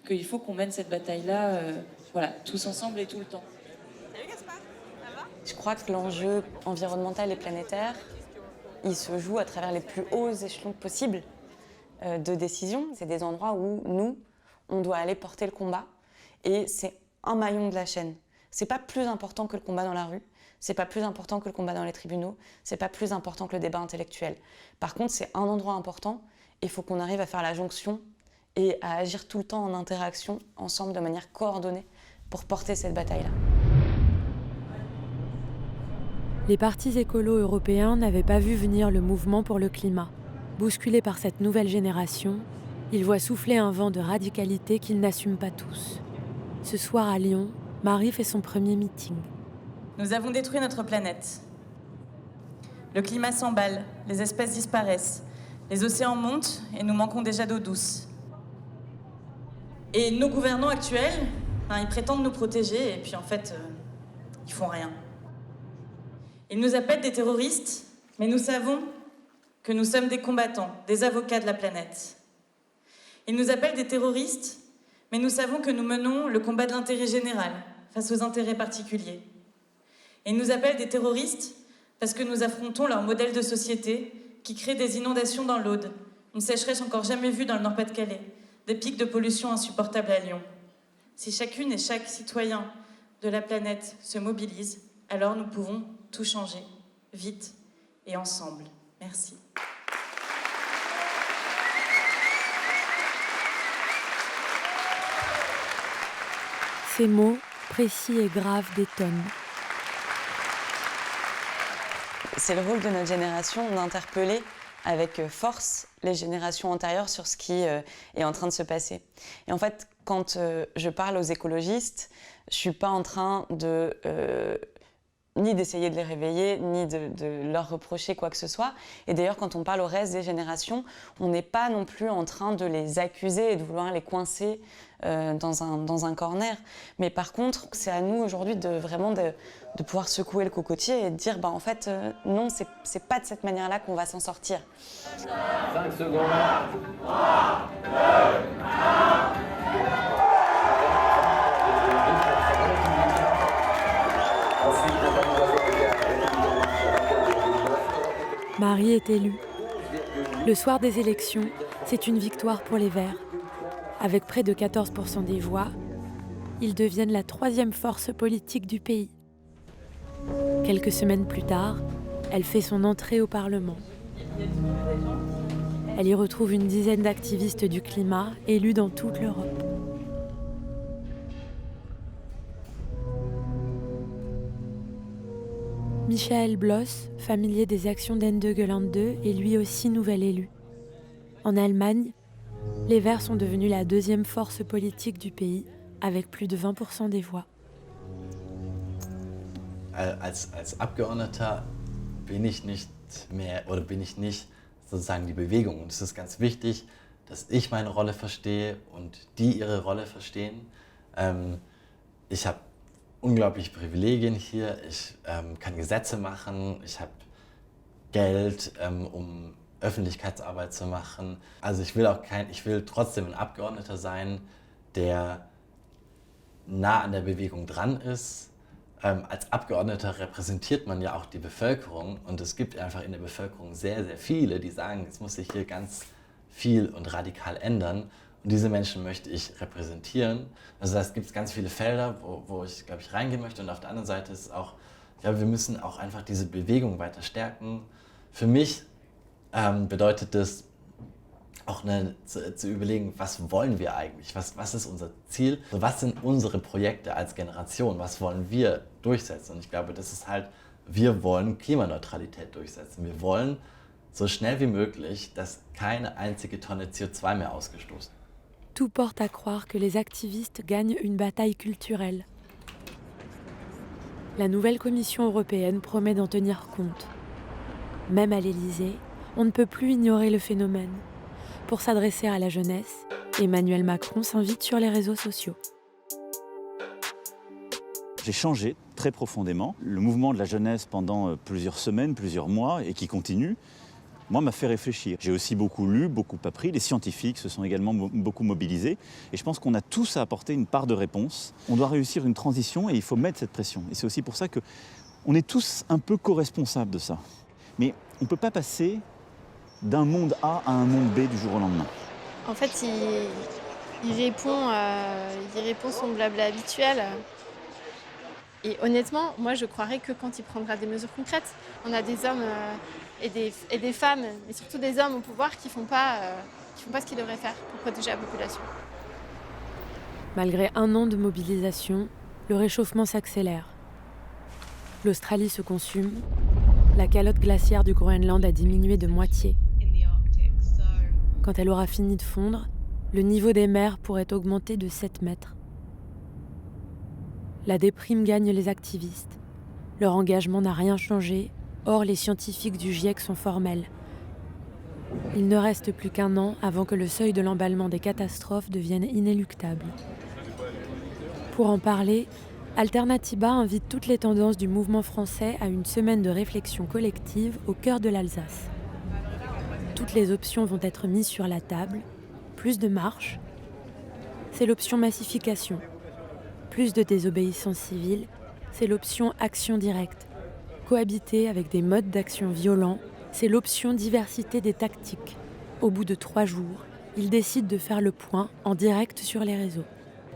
qu'il faut qu'on mène cette bataille-là, voilà, tous ensemble et tout le temps. Je crois que l'enjeu environnemental et planétaire, il se joue à travers les plus hauts échelons possibles de décision. C'est des endroits où nous, on doit aller porter le combat. Et c'est un maillon de la chaîne. C'est pas plus important que le combat dans la rue, c'est pas plus important que le combat dans les tribunaux, c'est pas plus important que le débat intellectuel. Par contre, c'est un endroit important et il faut qu'on arrive à faire la jonction et à agir tout le temps en interaction, ensemble, de manière coordonnée, pour porter cette bataille-là. Les partis écolos européens n'avaient pas vu venir le mouvement pour le climat. Bousculés par cette nouvelle génération, ils voient souffler un vent de radicalité qu'ils n'assument pas tous. Ce soir à Lyon, Marie fait son premier meeting. Nous avons détruit notre planète. Le climat s'emballe, les espèces disparaissent, les océans montent et nous manquons déjà d'eau douce. Et nos gouvernants actuels, ils prétendent nous protéger et puis en fait, ils font rien. Ils nous appellent des terroristes, mais nous savons que nous sommes des combattants, des avocats de la planète. Ils nous appellent des terroristes, mais nous savons que nous menons le combat de l'intérêt général face aux intérêts particuliers. Et ils nous appellent des terroristes parce que nous affrontons leur modèle de société qui crée des inondations dans l'Aude, une sécheresse encore jamais vue dans le Nord-Pas-de-Calais, des pics de pollution insupportables à Lyon. Si chacune et chaque citoyen de la planète se mobilise, alors nous pouvons tout changer, vite et ensemble. Merci. Ces mots, précis et graves, détonnent. C'est le rôle de notre génération d'interpeller avec force les générations antérieures sur ce qui est en train de se passer. Et en fait, quand je parle aux écologistes, je ne suis pas en train de ni d'essayer de les réveiller, ni de leur reprocher quoi que ce soit. Et d'ailleurs, quand on parle au reste des générations, on n'est pas non plus en train de les accuser et de vouloir les coincer dans un corner. Mais par contre, c'est à nous aujourd'hui de pouvoir secouer le cocotier et de dire, en fait, non, c'est pas de cette manière-là qu'on va s'en sortir. 5 secondes. 3, 2, 1. Marie est élue. Le soir des élections, c'est une victoire pour les Verts. Avec près de 14% des voix, ils deviennent la 3e force politique du pays. Quelques semaines plus tard, elle fait son entrée au Parlement. Elle y retrouve une dizaine d'activistes du climat élus dans toute l'Europe. Michael Bloss, familier des actions d'Ende Gelände, est lui aussi nouvel élu. En Allemagne, les Verts sont devenus la 2e force politique du pays, avec plus de 20% des voix. Als Abgeordneter bin ich nicht sozusagen die Bewegung. Und es ist ganz wichtig, dass ich meine Rolle verstehe und die ihre Rolle verstehen. Ich habe unglaubliche Privilegien hier. Ich kann Gesetze machen, ich habe Geld, um Öffentlichkeitsarbeit zu machen. Also ich will trotzdem ein Abgeordneter sein, der nah an der Bewegung dran ist. Als Abgeordneter repräsentiert man ja auch die Bevölkerung und es gibt einfach in der Bevölkerung sehr, sehr viele, die sagen, es muss sich hier ganz viel und radikal ändern. Und diese Menschen möchte ich repräsentieren. Also das gibt es ganz viele Felder, wo ich, glaube ich, reingehen möchte. Und auf der anderen Seite ist es auch, ich glaube, wir müssen auch einfach diese Bewegung weiter stärken. Für mich bedeutet das auch zu überlegen, was wollen wir eigentlich? Was ist unser Ziel? Was sind unsere Projekte als Generation? Was wollen wir durchsetzen? Und ich glaube, das ist halt, wir wollen Klimaneutralität durchsetzen. Wir wollen so schnell wie möglich, dass keine einzige Tonne CO2 mehr ausgestoßen wird. Tout porte à croire que les activistes gagnent une bataille culturelle. La nouvelle Commission européenne promet d'en tenir compte. Même à l'Élysée, on ne peut plus ignorer le phénomène. Pour s'adresser à la jeunesse, Emmanuel Macron s'invite sur les réseaux sociaux. J'ai changé très profondément. Le mouvement de la jeunesse pendant plusieurs semaines, plusieurs mois, et qui continue, moi, m'a fait réfléchir. J'ai aussi beaucoup lu, beaucoup appris. Les scientifiques se sont également beaucoup mobilisés. Et je pense qu'on a tous à apporter une part de réponse. On doit réussir une transition et il faut mettre cette pression. Et c'est aussi pour ça qu'on est tous un peu co-responsables de ça. Mais on ne peut pas passer d'un monde A à un monde B du jour au lendemain. En fait, il répond son blabla habituel. Et honnêtement, moi, je croirais que quand il prendra des mesures concrètes, on a des hommes et des femmes, mais surtout des hommes au pouvoir qui font pas ce qu'ils devraient faire pour protéger la population. Malgré 1 an de mobilisation, le réchauffement s'accélère. L'Australie se consume, la calotte glaciaire du Groenland a diminué de moitié. Quand elle aura fini de fondre, le niveau des mers pourrait augmenter de 7 mètres. La déprime gagne les activistes. Leur engagement n'a rien changé, or les scientifiques du GIEC sont formels. Il ne reste plus qu'1 an avant que le seuil de l'emballement des catastrophes devienne inéluctable. Pour en parler, Alternatiba invite toutes les tendances du mouvement français à une semaine de réflexion collective au cœur de l'Alsace. toutes les options vont être mises sur la table, plus de marche, c'est l'option massification. Plus de désobéissance civile, c'est l'option action directe. Cohabiter avec des modes d'action violents, c'est l'option diversité des tactiques. Au bout de 3 jours, ils décident de faire le point en direct sur les réseaux.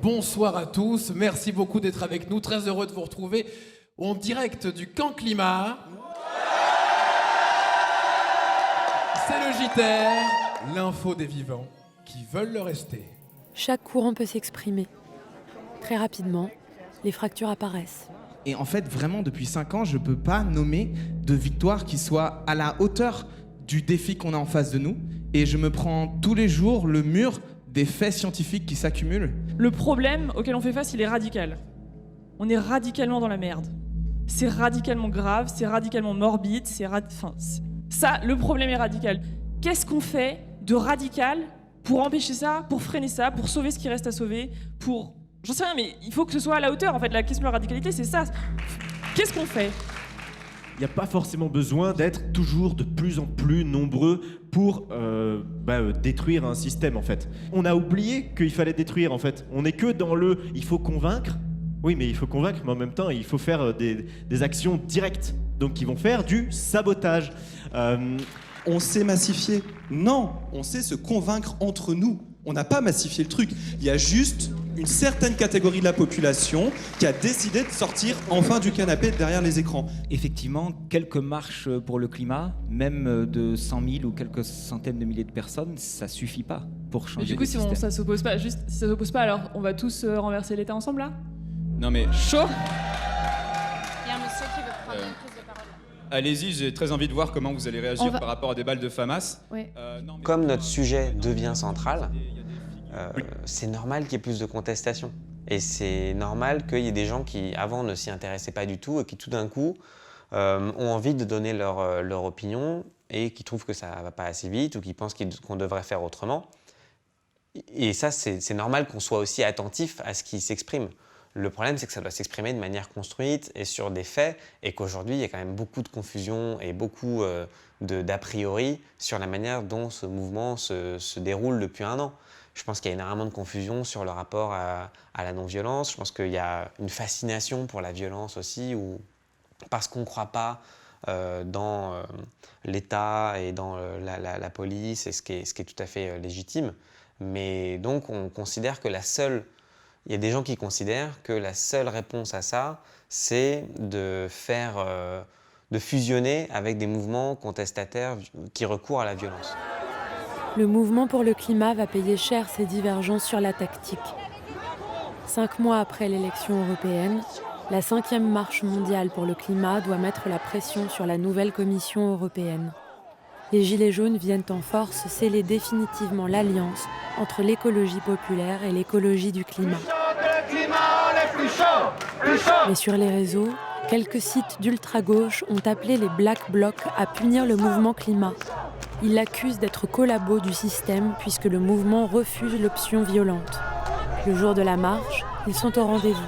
Bonsoir à tous, merci beaucoup d'être avec nous, très heureux de vous retrouver en direct du Camp Climat. C'est le JTR, l'info des vivants qui veulent le rester. Chaque courant peut s'exprimer. Très rapidement, les fractures apparaissent. Et en fait, vraiment, depuis 5 ans, je ne peux pas nommer de victoire qui soit à la hauteur du défi qu'on a en face de nous. Et je me prends tous les jours le mur des faits scientifiques qui s'accumulent. Le problème auquel on fait face, il est radical. On est radicalement dans la merde. C'est radicalement grave, c'est radicalement morbide, ça, le problème est radical. Qu'est-ce qu'on fait de radical pour empêcher ça, pour freiner ça, pour sauver ce qui reste à sauver, pour... J'en sais rien, mais il faut que ce soit à la hauteur. En fait, la question de la radicalité, c'est ça. Qu'est-ce qu'on fait ? Il n'y a pas forcément besoin d'être toujours de plus en plus nombreux pour détruire un système, en fait. On a oublié qu'il fallait détruire, en fait. On n'est que dans le « il faut convaincre ». Oui, mais il faut convaincre, mais en même temps, il faut faire des actions directes. Donc, qui vont faire du sabotage. On sait massifier. Non, on sait se convaincre entre nous. On n'a pas massifié le truc. Il y a juste une certaine catégorie de la population qui a décidé de sortir enfin du canapé derrière les écrans. Effectivement, quelques marches pour le climat, même de 100 000 ou quelques centaines de milliers de personnes, ça suffit pas pour changer. Mais du coup, si ça s'oppose pas, alors on va tous renverser l'État ensemble là ? Non mais... Chaud ? Il y a un monsieur qui veut prendre une prise de parole. Allez-y, j'ai très envie de voir comment vous allez réagir par rapport à des balles de FAMAS. Ouais. Comme notre sujet devient central, c'est normal qu'il y ait plus de contestation. Et c'est normal qu'il y ait des gens qui, avant, ne s'y intéressaient pas du tout et qui, tout d'un coup, ont envie de donner leur opinion et qui trouvent que ça ne va pas assez vite ou qui pensent qu'on devrait faire autrement. Et ça, c'est normal qu'on soit aussi attentif à ce qui s'exprime. Le problème, c'est que ça doit s'exprimer de manière construite et sur des faits, et qu'aujourd'hui, il y a quand même beaucoup de confusion et beaucoup d'a priori sur la manière dont ce mouvement se déroule depuis 1 an. Je pense qu'il y a énormément de confusion sur le rapport à la non-violence. Je pense qu'il y a une fascination pour la violence aussi, parce qu'on ne croit pas dans l'État et dans la police, et ce qui est tout à fait légitime. Mais donc, on considère que il y a des gens qui considèrent que la seule réponse à ça, c'est de fusionner avec des mouvements contestataires qui recourent à la violence. Le mouvement pour le climat va payer cher ses divergences sur la tactique. 5 mois après l'élection européenne, la 5e marche mondiale pour le climat doit mettre la pression sur la nouvelle Commission européenne. Les Gilets jaunes viennent en force sceller définitivement l'alliance entre l'écologie populaire et l'écologie du climat. Mais sur les réseaux, quelques sites d'ultra-gauche ont appelé les Black Blocs à punir le mouvement climat. Ils l'accusent d'être collabo du système puisque le mouvement refuse l'option violente. Le jour de la marche, ils sont au rendez-vous.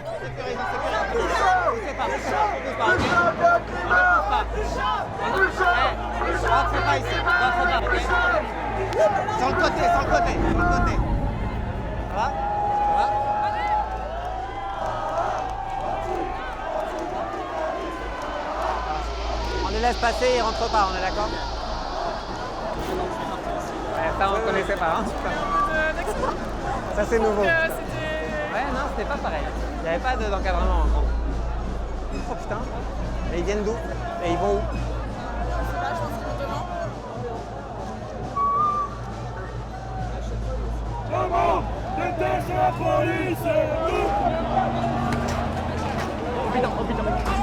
Sur le côté. Ça va? On les laisse passer, ils rentrent pas, on est d'accord? Ça on connaissait pas, hein? Ça c'est nouveau. Ouais, non, c'était pas pareil. Il n'y avait pas d'encadrement en gros. Oh putain. Et ils viennent d'où? Et ils vont où? Comment détacher la police?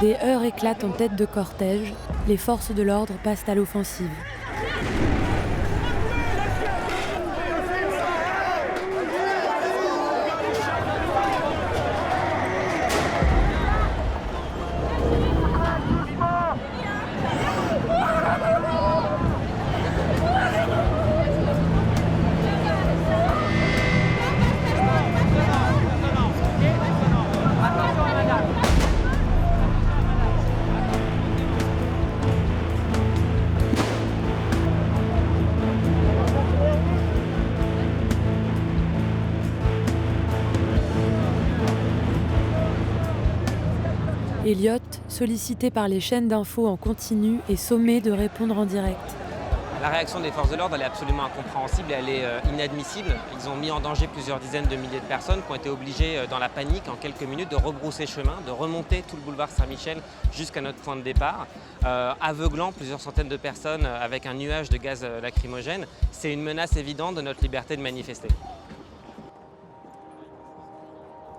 Des heurts éclatent en tête de cortège, les forces de l'ordre passent à l'offensive. Elliot, sollicité par les chaînes d'infos en continu, est sommé de répondre en direct. La réaction des forces de l'ordre, elle est absolument incompréhensible et elle est inadmissible. Ils ont mis en danger plusieurs dizaines de milliers de personnes qui ont été obligées, dans la panique, en quelques minutes, de rebrousser chemin, de remonter tout le boulevard Saint-Michel jusqu'à notre point de départ, aveuglant plusieurs centaines de personnes avec un nuage de gaz lacrymogène. C'est une menace évidente de notre liberté de manifester.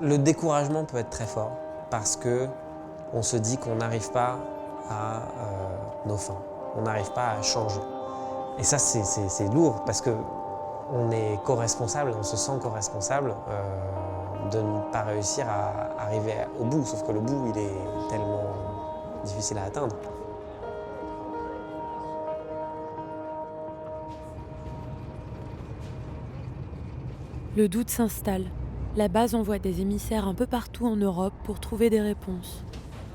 Le découragement peut être très fort parce qu'on se dit qu'on n'arrive pas à nos fins, on n'arrive pas à changer. Et ça, c'est lourd parce qu'on est co-responsable, on se sent co-responsable de ne pas réussir à arriver au bout. Sauf que le bout, il est tellement difficile à atteindre. Le doute s'installe. La base envoie des émissaires un peu partout en Europe pour trouver des réponses.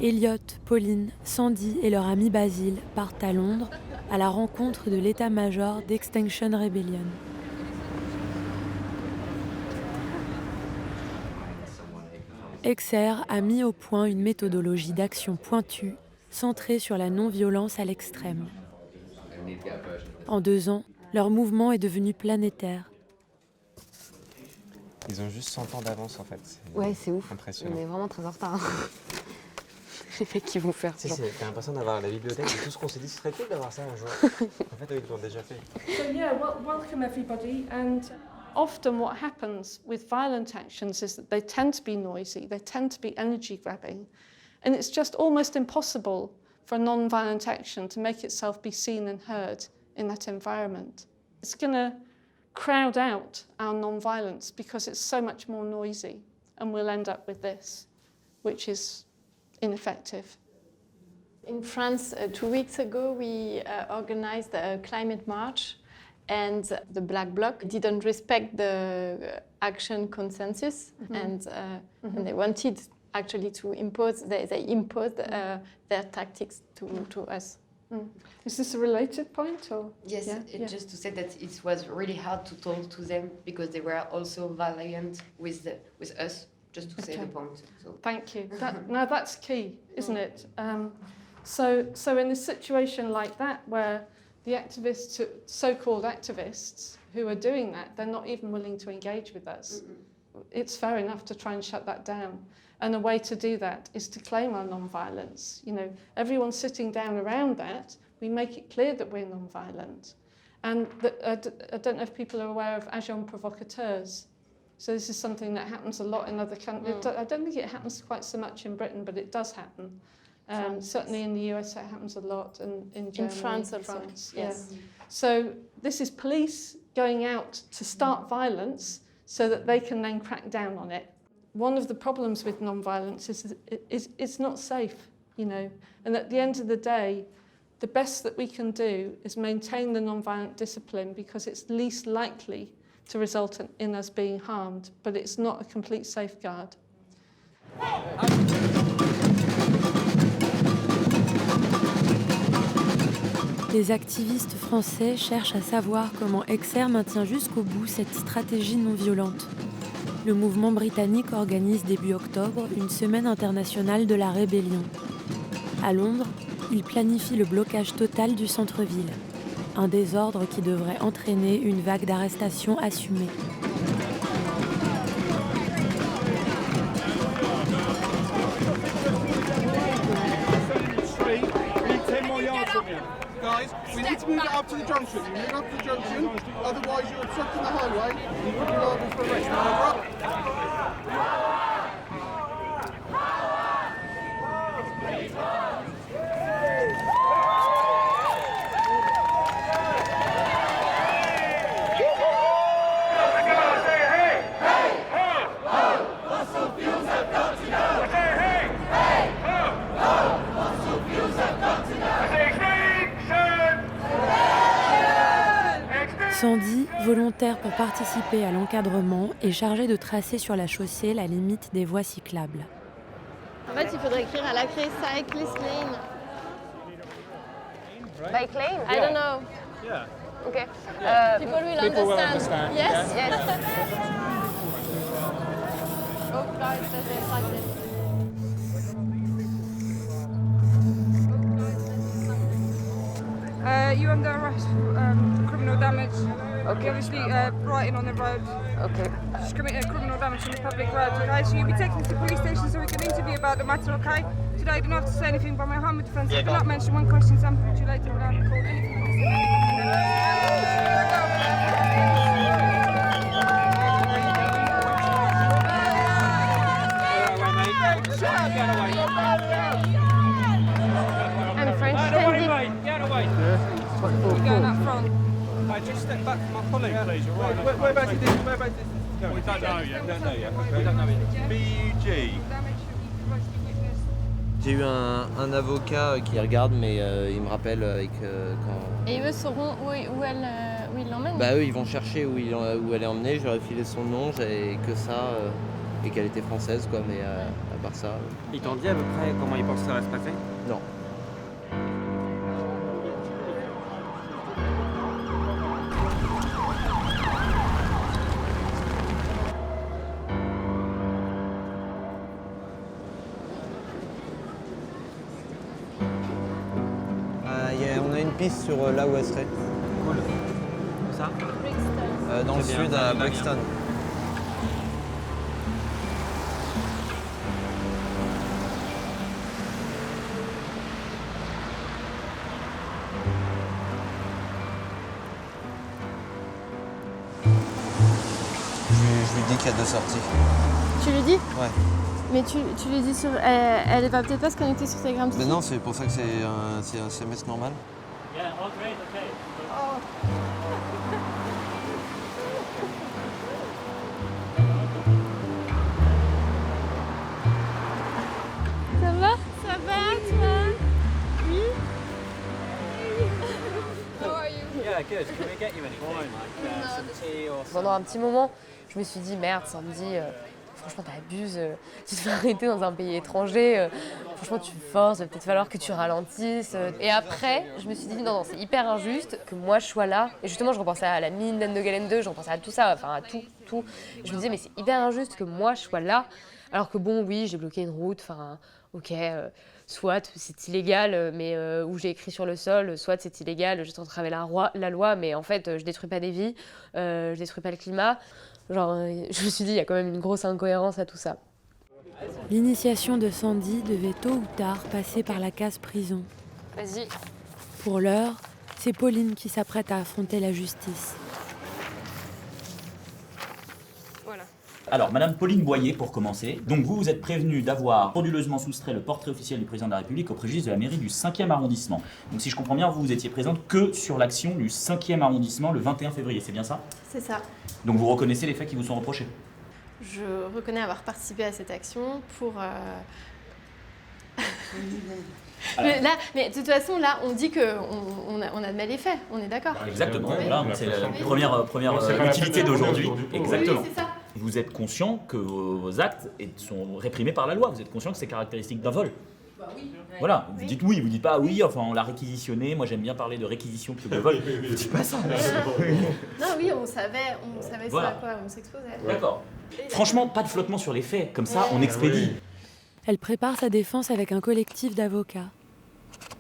Elliot, Pauline, Sandy et leur ami Basile partent à Londres à la rencontre de l'état-major d'Extinction Rebellion. XR a mis au point une méthodologie d'action pointue, centrée sur la non-violence à l'extrême. En 2 ans, leur mouvement est devenu planétaire. Ils ont juste 100 ans d'avance en fait. Ouais, c'est ouf. Impressionnant. On est vraiment très en retard. Les mecs qui vont faire ça. T'as l'impression d'avoir la bibliothèque et tout ce qu'on s'est dit, ce serait cool d'avoir ça un jour. En fait, ils l'ont déjà fait. So yeah, welcome everybody. And often what happens with violent actions is that they tend to be noisy, they tend to be energy grabbing, and it's just almost impossible for a non-violent action to make itself be seen and heard in that environment. It's going to crowd out our non-violence because it's so much more noisy, and we'll end up with this, which is ineffective. In France, 2 weeks ago, we organized a climate march, and the Black Bloc didn't respect the action consensus, and they wanted actually to impose, they imposed their tactics to us. Is this a related point? Or? Yes, just to say that it was really hard to talk to them because they were also violent with us. Just to say the point. So. Thank you. Now that's key, isn't it? So in a situation like that, where the activists, so-called activists, who are doing that, they're not even willing to engage with us. It's fair enough to try and shut that down. And a way to do that is to claim our non-violence. You know, everyone sitting down around that, we make it clear that we're non-violent. And I don't know if people are aware of agents provocateurs. So this is something that happens a lot in other countries. I don't think it happens quite so much in Britain, but it does happen. Certainly in the US it happens a lot, and in Germany. In France also, yes. Yeah. So this is police going out to start violence so that they can then crack down on it. One of the problems with non-violence is it's not safe, you know. And at the end of the day, the best that we can do is maintain the non-violent discipline because it's least likely to result in us being harmed, but it's not a complete safeguard. Les activistes français cherchent à savoir comment XR maintient jusqu'au bout cette stratégie non violente. Le mouvement britannique organise début octobre une semaine internationale de la rébellion. À Londres, il planifie le blocage total du centre-ville. Un désordre qui devrait entraîner une vague d'arrestations assumée. Guys, we need to move it up to the junction. You move up to the junction, otherwise you're obstructing the highway. You could be liable for arrest. Sandy, volontaire pour participer à l'encadrement, est chargée de tracer sur la chaussée la limite des voies cyclables. En fait, il faudrait écrire à la clé cyclist lane. Bike lane? I don't know. Yeah. Okay. People will understand. Yes. Yes. Oh, guys, there's a cyclist. you under arrest for criminal damage. Okay. Obviously, writing on the road. Okay. Just committing criminal damage on the public road. Okay, so you'll be taken to the police station so we can interview about the matter. Okay. Today, you don't have to say anything about my harm defence. I cannot mention one question. So I'm put you later around the call. I'm French. Get away. You're going up front. Just step back from my colleague, please. Where about this? Where about this? We don't know yet. We don't know yet. We don't know yet. BUG. J'ai eu un avocat qui regarde, mais il me rappelle avec quand... Et eux sauront où ils l'emmènent? Bah eux, ils vont chercher où elle est emmenée. J'aurais filé son nom, j'avais que ça, et qu'elle était française, quoi. Mais à part ça... Ils t'ont dit à peu près comment ils pensent que ça va se passer? Non. On a une piste sur là où elle serait. Cool. Ça? Dans le sud, à Brixton. Je lui dis qu'il y a 2 sorties. Tu lui dis? Ouais. Mais tu lui dis sur... Elle va peut-être pas se connecter sur Telegram tout de Mais suite. non, c'est pour ça que c'est un SMS normal. Ça va? Ça va, toi? Oui? Yeah, good. Can we get you anything? Like some tea or Pendant un petit moment, je me suis dit merde, samedi, franchement t'abuses, tu te fais arrêter dans un pays étranger, franchement tu forces, il va peut-être falloir que tu ralentisses. Et après, je me suis dit non, c'est hyper injuste que moi je sois là. Et justement, je repensais à la mine d'Anne de Galène 2, je repensais à tout ça, enfin à tout. Je me disais mais c'est hyper injuste que moi je sois là, alors que bon oui, j'ai bloqué une route, enfin ok, soit c'est illégal, mais où j'ai écrit sur le sol, soit c'est illégal, j'ai entravé la loi, mais en fait je détruis pas des vies, je détruis pas le climat. Genre, je me suis dit, il y a quand même une grosse incohérence à tout ça. L'initiation de Sandy devait tôt ou tard passer par la case prison. Vas-y. Pour l'heure, c'est Pauline qui s'apprête à affronter la justice. Voilà. Alors, Madame Pauline Boyer, pour commencer. Donc, vous êtes prévenue d'avoir frauduleusement soustrait le portrait officiel du président de la République au préjudice de la mairie du 5e arrondissement. Donc, si je comprends bien, vous étiez présente que sur l'action du 5e arrondissement le 21 février, c'est bien ça? C'est ça. Donc, vous reconnaissez les faits qui vous sont reprochés? Je reconnais avoir participé à cette action pour... Mais de toute façon, là, on dit qu'on admet les faits, on est d'accord? Exactement, Oui. voilà, c'est la Oui. première utilité d'aujourd'hui. Exactement. Oui, c'est ça. Vous êtes conscient que vos actes sont réprimés par la loi, vous êtes conscient que c'est caractéristique d'un vol. Voilà, vous dites oui, vous dites pas oui, enfin on l'a réquisitionné, moi j'aime bien parler de réquisition plutôt que de vol, vous dites pas ça. Non, oui, on savait Voilà. ça à quoi on s'exposait. D'accord. Franchement, pas de flottement sur les faits, comme ça on expédie. Elle prépare sa défense avec un collectif d'avocats.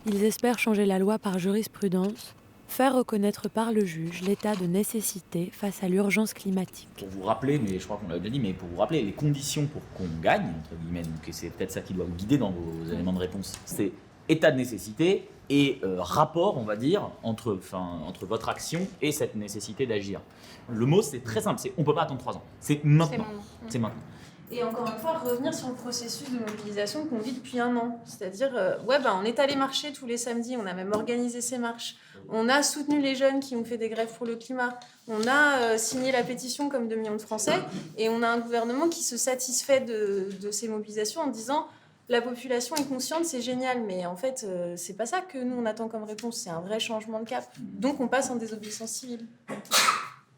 Ils espèrent changer la loi par jurisprudence, faire reconnaître par le juge l'état de nécessité face à l'urgence climatique. Pour vous rappeler, mais je crois qu'on l'a déjà dit, mais pour vous rappeler les conditions pour qu'on gagne, entre guillemets, donc c'est peut-être ça qui doit vous guider dans vos éléments de réponse, c'est état de nécessité et rapport, on va dire, entre votre action et cette nécessité d'agir. Le mot, c'est très simple, c'est on ne peut pas attendre 3 ans, c'est maintenant. C'est maintenant. Et encore une fois, revenir sur le processus de mobilisation qu'on vit depuis 1 an. C'est-à-dire, on est allé marcher tous les samedis, on a même organisé ces marches. On a soutenu les jeunes qui ont fait des grèves pour le climat. On a signé la pétition comme 2 millions de Français. Et on a un gouvernement qui se satisfait de ces mobilisations en disant la population est consciente, c'est génial. Mais en fait, c'est pas ça que nous, on attend comme réponse. C'est un vrai changement de cap. Donc, on passe en désobéissance civile.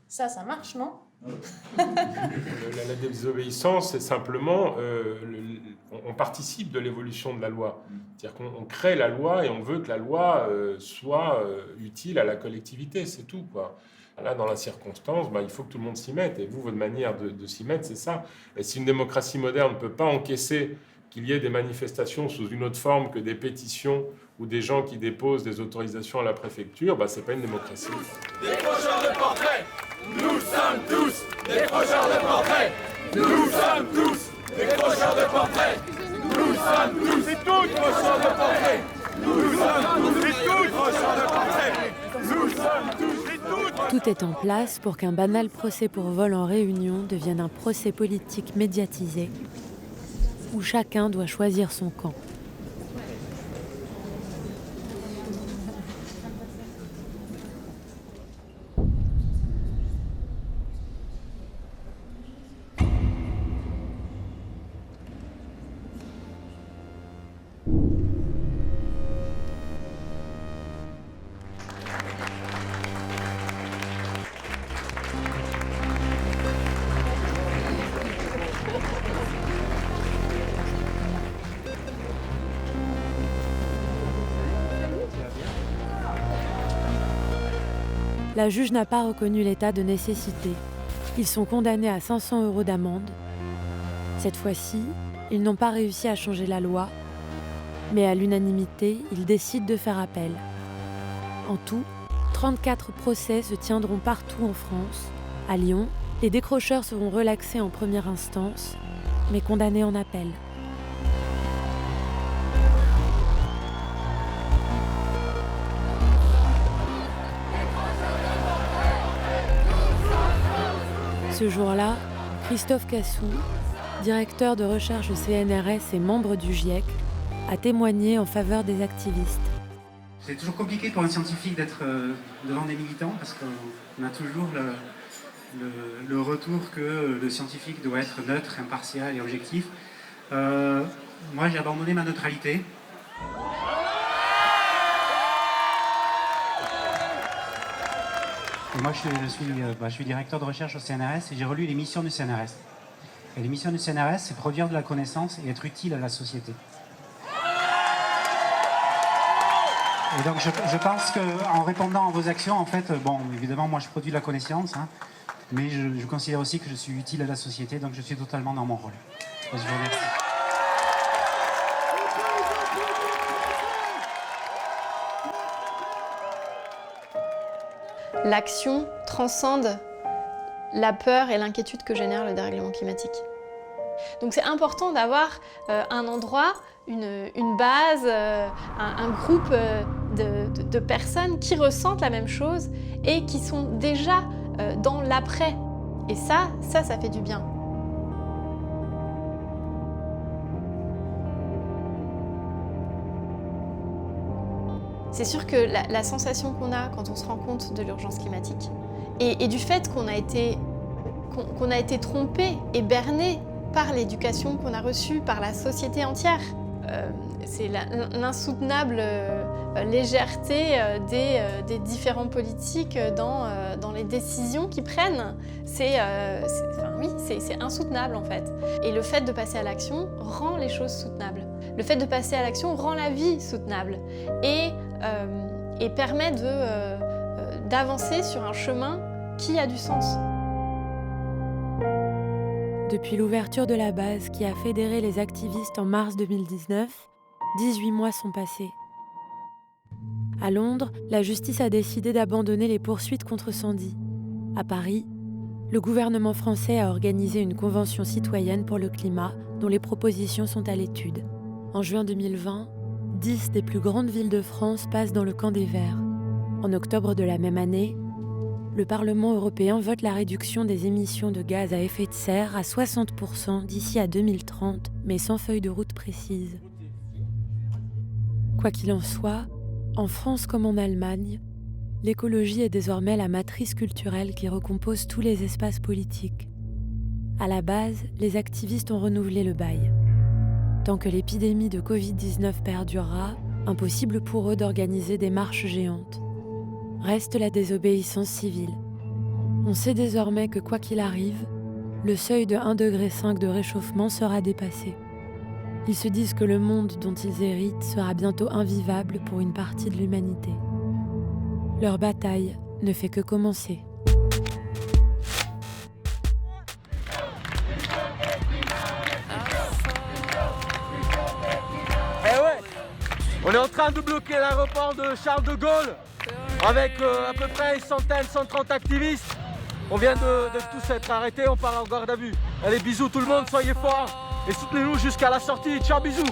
Ça marche, non ? La désobéissance, c'est simplement, on participe de l'évolution de la loi. C'est-à-dire qu'on crée la loi et on veut que la loi soit utile à la collectivité, c'est tout, quoi. Là, dans la circonstance, il faut que tout le monde s'y mette. Et vous, votre manière de s'y mettre, c'est ça. Et si une démocratie moderne ne peut pas encaisser qu'il y ait des manifestations sous une autre forme que des pétitions ou des gens qui déposent des autorisations à la préfecture, c'est pas une démocratie. Décrocheurs de portraits, nous sommes tous décrocheurs de portraits. Nous sommes tous décrocheurs de portraits. Nous sommes tous et toutes décrocheurs de portraits. Nous sommes tous et toutes décrocheurs de portraits. Nous sommes tous et toutes. Tout est en place pour qu'un banal procès pour vol en réunion devienne un procès politique médiatisé, où chacun doit choisir son camp. La juge n'a pas reconnu l'état de nécessité. Ils sont condamnés à 500 € d'amende. Cette fois-ci, ils n'ont pas réussi à changer la loi, mais à l'unanimité, ils décident de faire appel. En tout, 34 procès se tiendront partout en France. À Lyon, les décrocheurs seront relaxés en première instance, mais condamnés en appel. Ce jour-là, Christophe Cassou, directeur de recherche au CNRS et membre du GIEC, a témoigné en faveur des activistes. C'est toujours compliqué pour un scientifique d'être devant des militants parce qu'on a toujours le retour que le scientifique doit être neutre, impartial et objectif. Moi, j'ai abandonné ma neutralité. Et moi, je suis directeur de recherche au CNRS et j'ai relu les missions du CNRS. Et les missions du CNRS, c'est produire de la connaissance et être utile à la société. Et donc, je pense qu'en répondant à vos actions, en fait, bon, évidemment, moi, je produis de la connaissance, mais je considère aussi que je suis utile à la société, donc je suis totalement dans mon rôle. Je vous remercie. L'action transcende la peur et l'inquiétude que génère le dérèglement climatique. Donc c'est important d'avoir un endroit, une base, un groupe de personnes qui ressentent la même chose et qui sont déjà dans l'après. Et ça fait du bien. C'est sûr que la sensation qu'on a quand on se rend compte de l'urgence climatique et du fait qu'on a été trompé et berné par l'éducation qu'on a reçue, par la société entière, c'est l'insoutenable légèreté des différents politiques dans les décisions qu'ils prennent. C'est insoutenable en fait. Et le fait de passer à l'action rend les choses soutenables. Le fait de passer à l'action rend la vie soutenable et permet d'avancer sur un chemin qui a du sens. Depuis l'ouverture de la base qui a fédéré les activistes en mars 2019, 18 mois sont passés. À Londres, la justice a décidé d'abandonner les poursuites contre Sandy. À Paris, le gouvernement français a organisé une convention citoyenne pour le climat dont les propositions sont à l'étude. En juin 2020, 10 des plus grandes villes de France passent dans le camp des Verts. En octobre de la même année, le Parlement européen vote la réduction des émissions de gaz à effet de serre à 60% d'ici à 2030, mais sans feuille de route précise. Quoi qu'il en soit, en France comme en Allemagne, l'écologie est désormais la matrice culturelle qui recompose tous les espaces politiques. À la base, les activistes ont renouvelé le bail. Tant que l'épidémie de Covid-19 perdurera, impossible pour eux d'organiser des marches géantes. Reste la désobéissance civile. On sait désormais que quoi qu'il arrive, le seuil de 1,5 degré de réchauffement sera dépassé. Ils se disent que le monde dont ils héritent sera bientôt invivable pour une partie de l'humanité. Leur bataille ne fait que commencer. On est en train de bloquer l'aéroport de Charles de Gaulle avec à peu près une centaine, 130 activistes. On vient de tous être arrêtés, on part en garde à vue. Allez, bisous tout le monde, soyez forts et soutenez-nous jusqu'à la sortie. Ciao, bisous.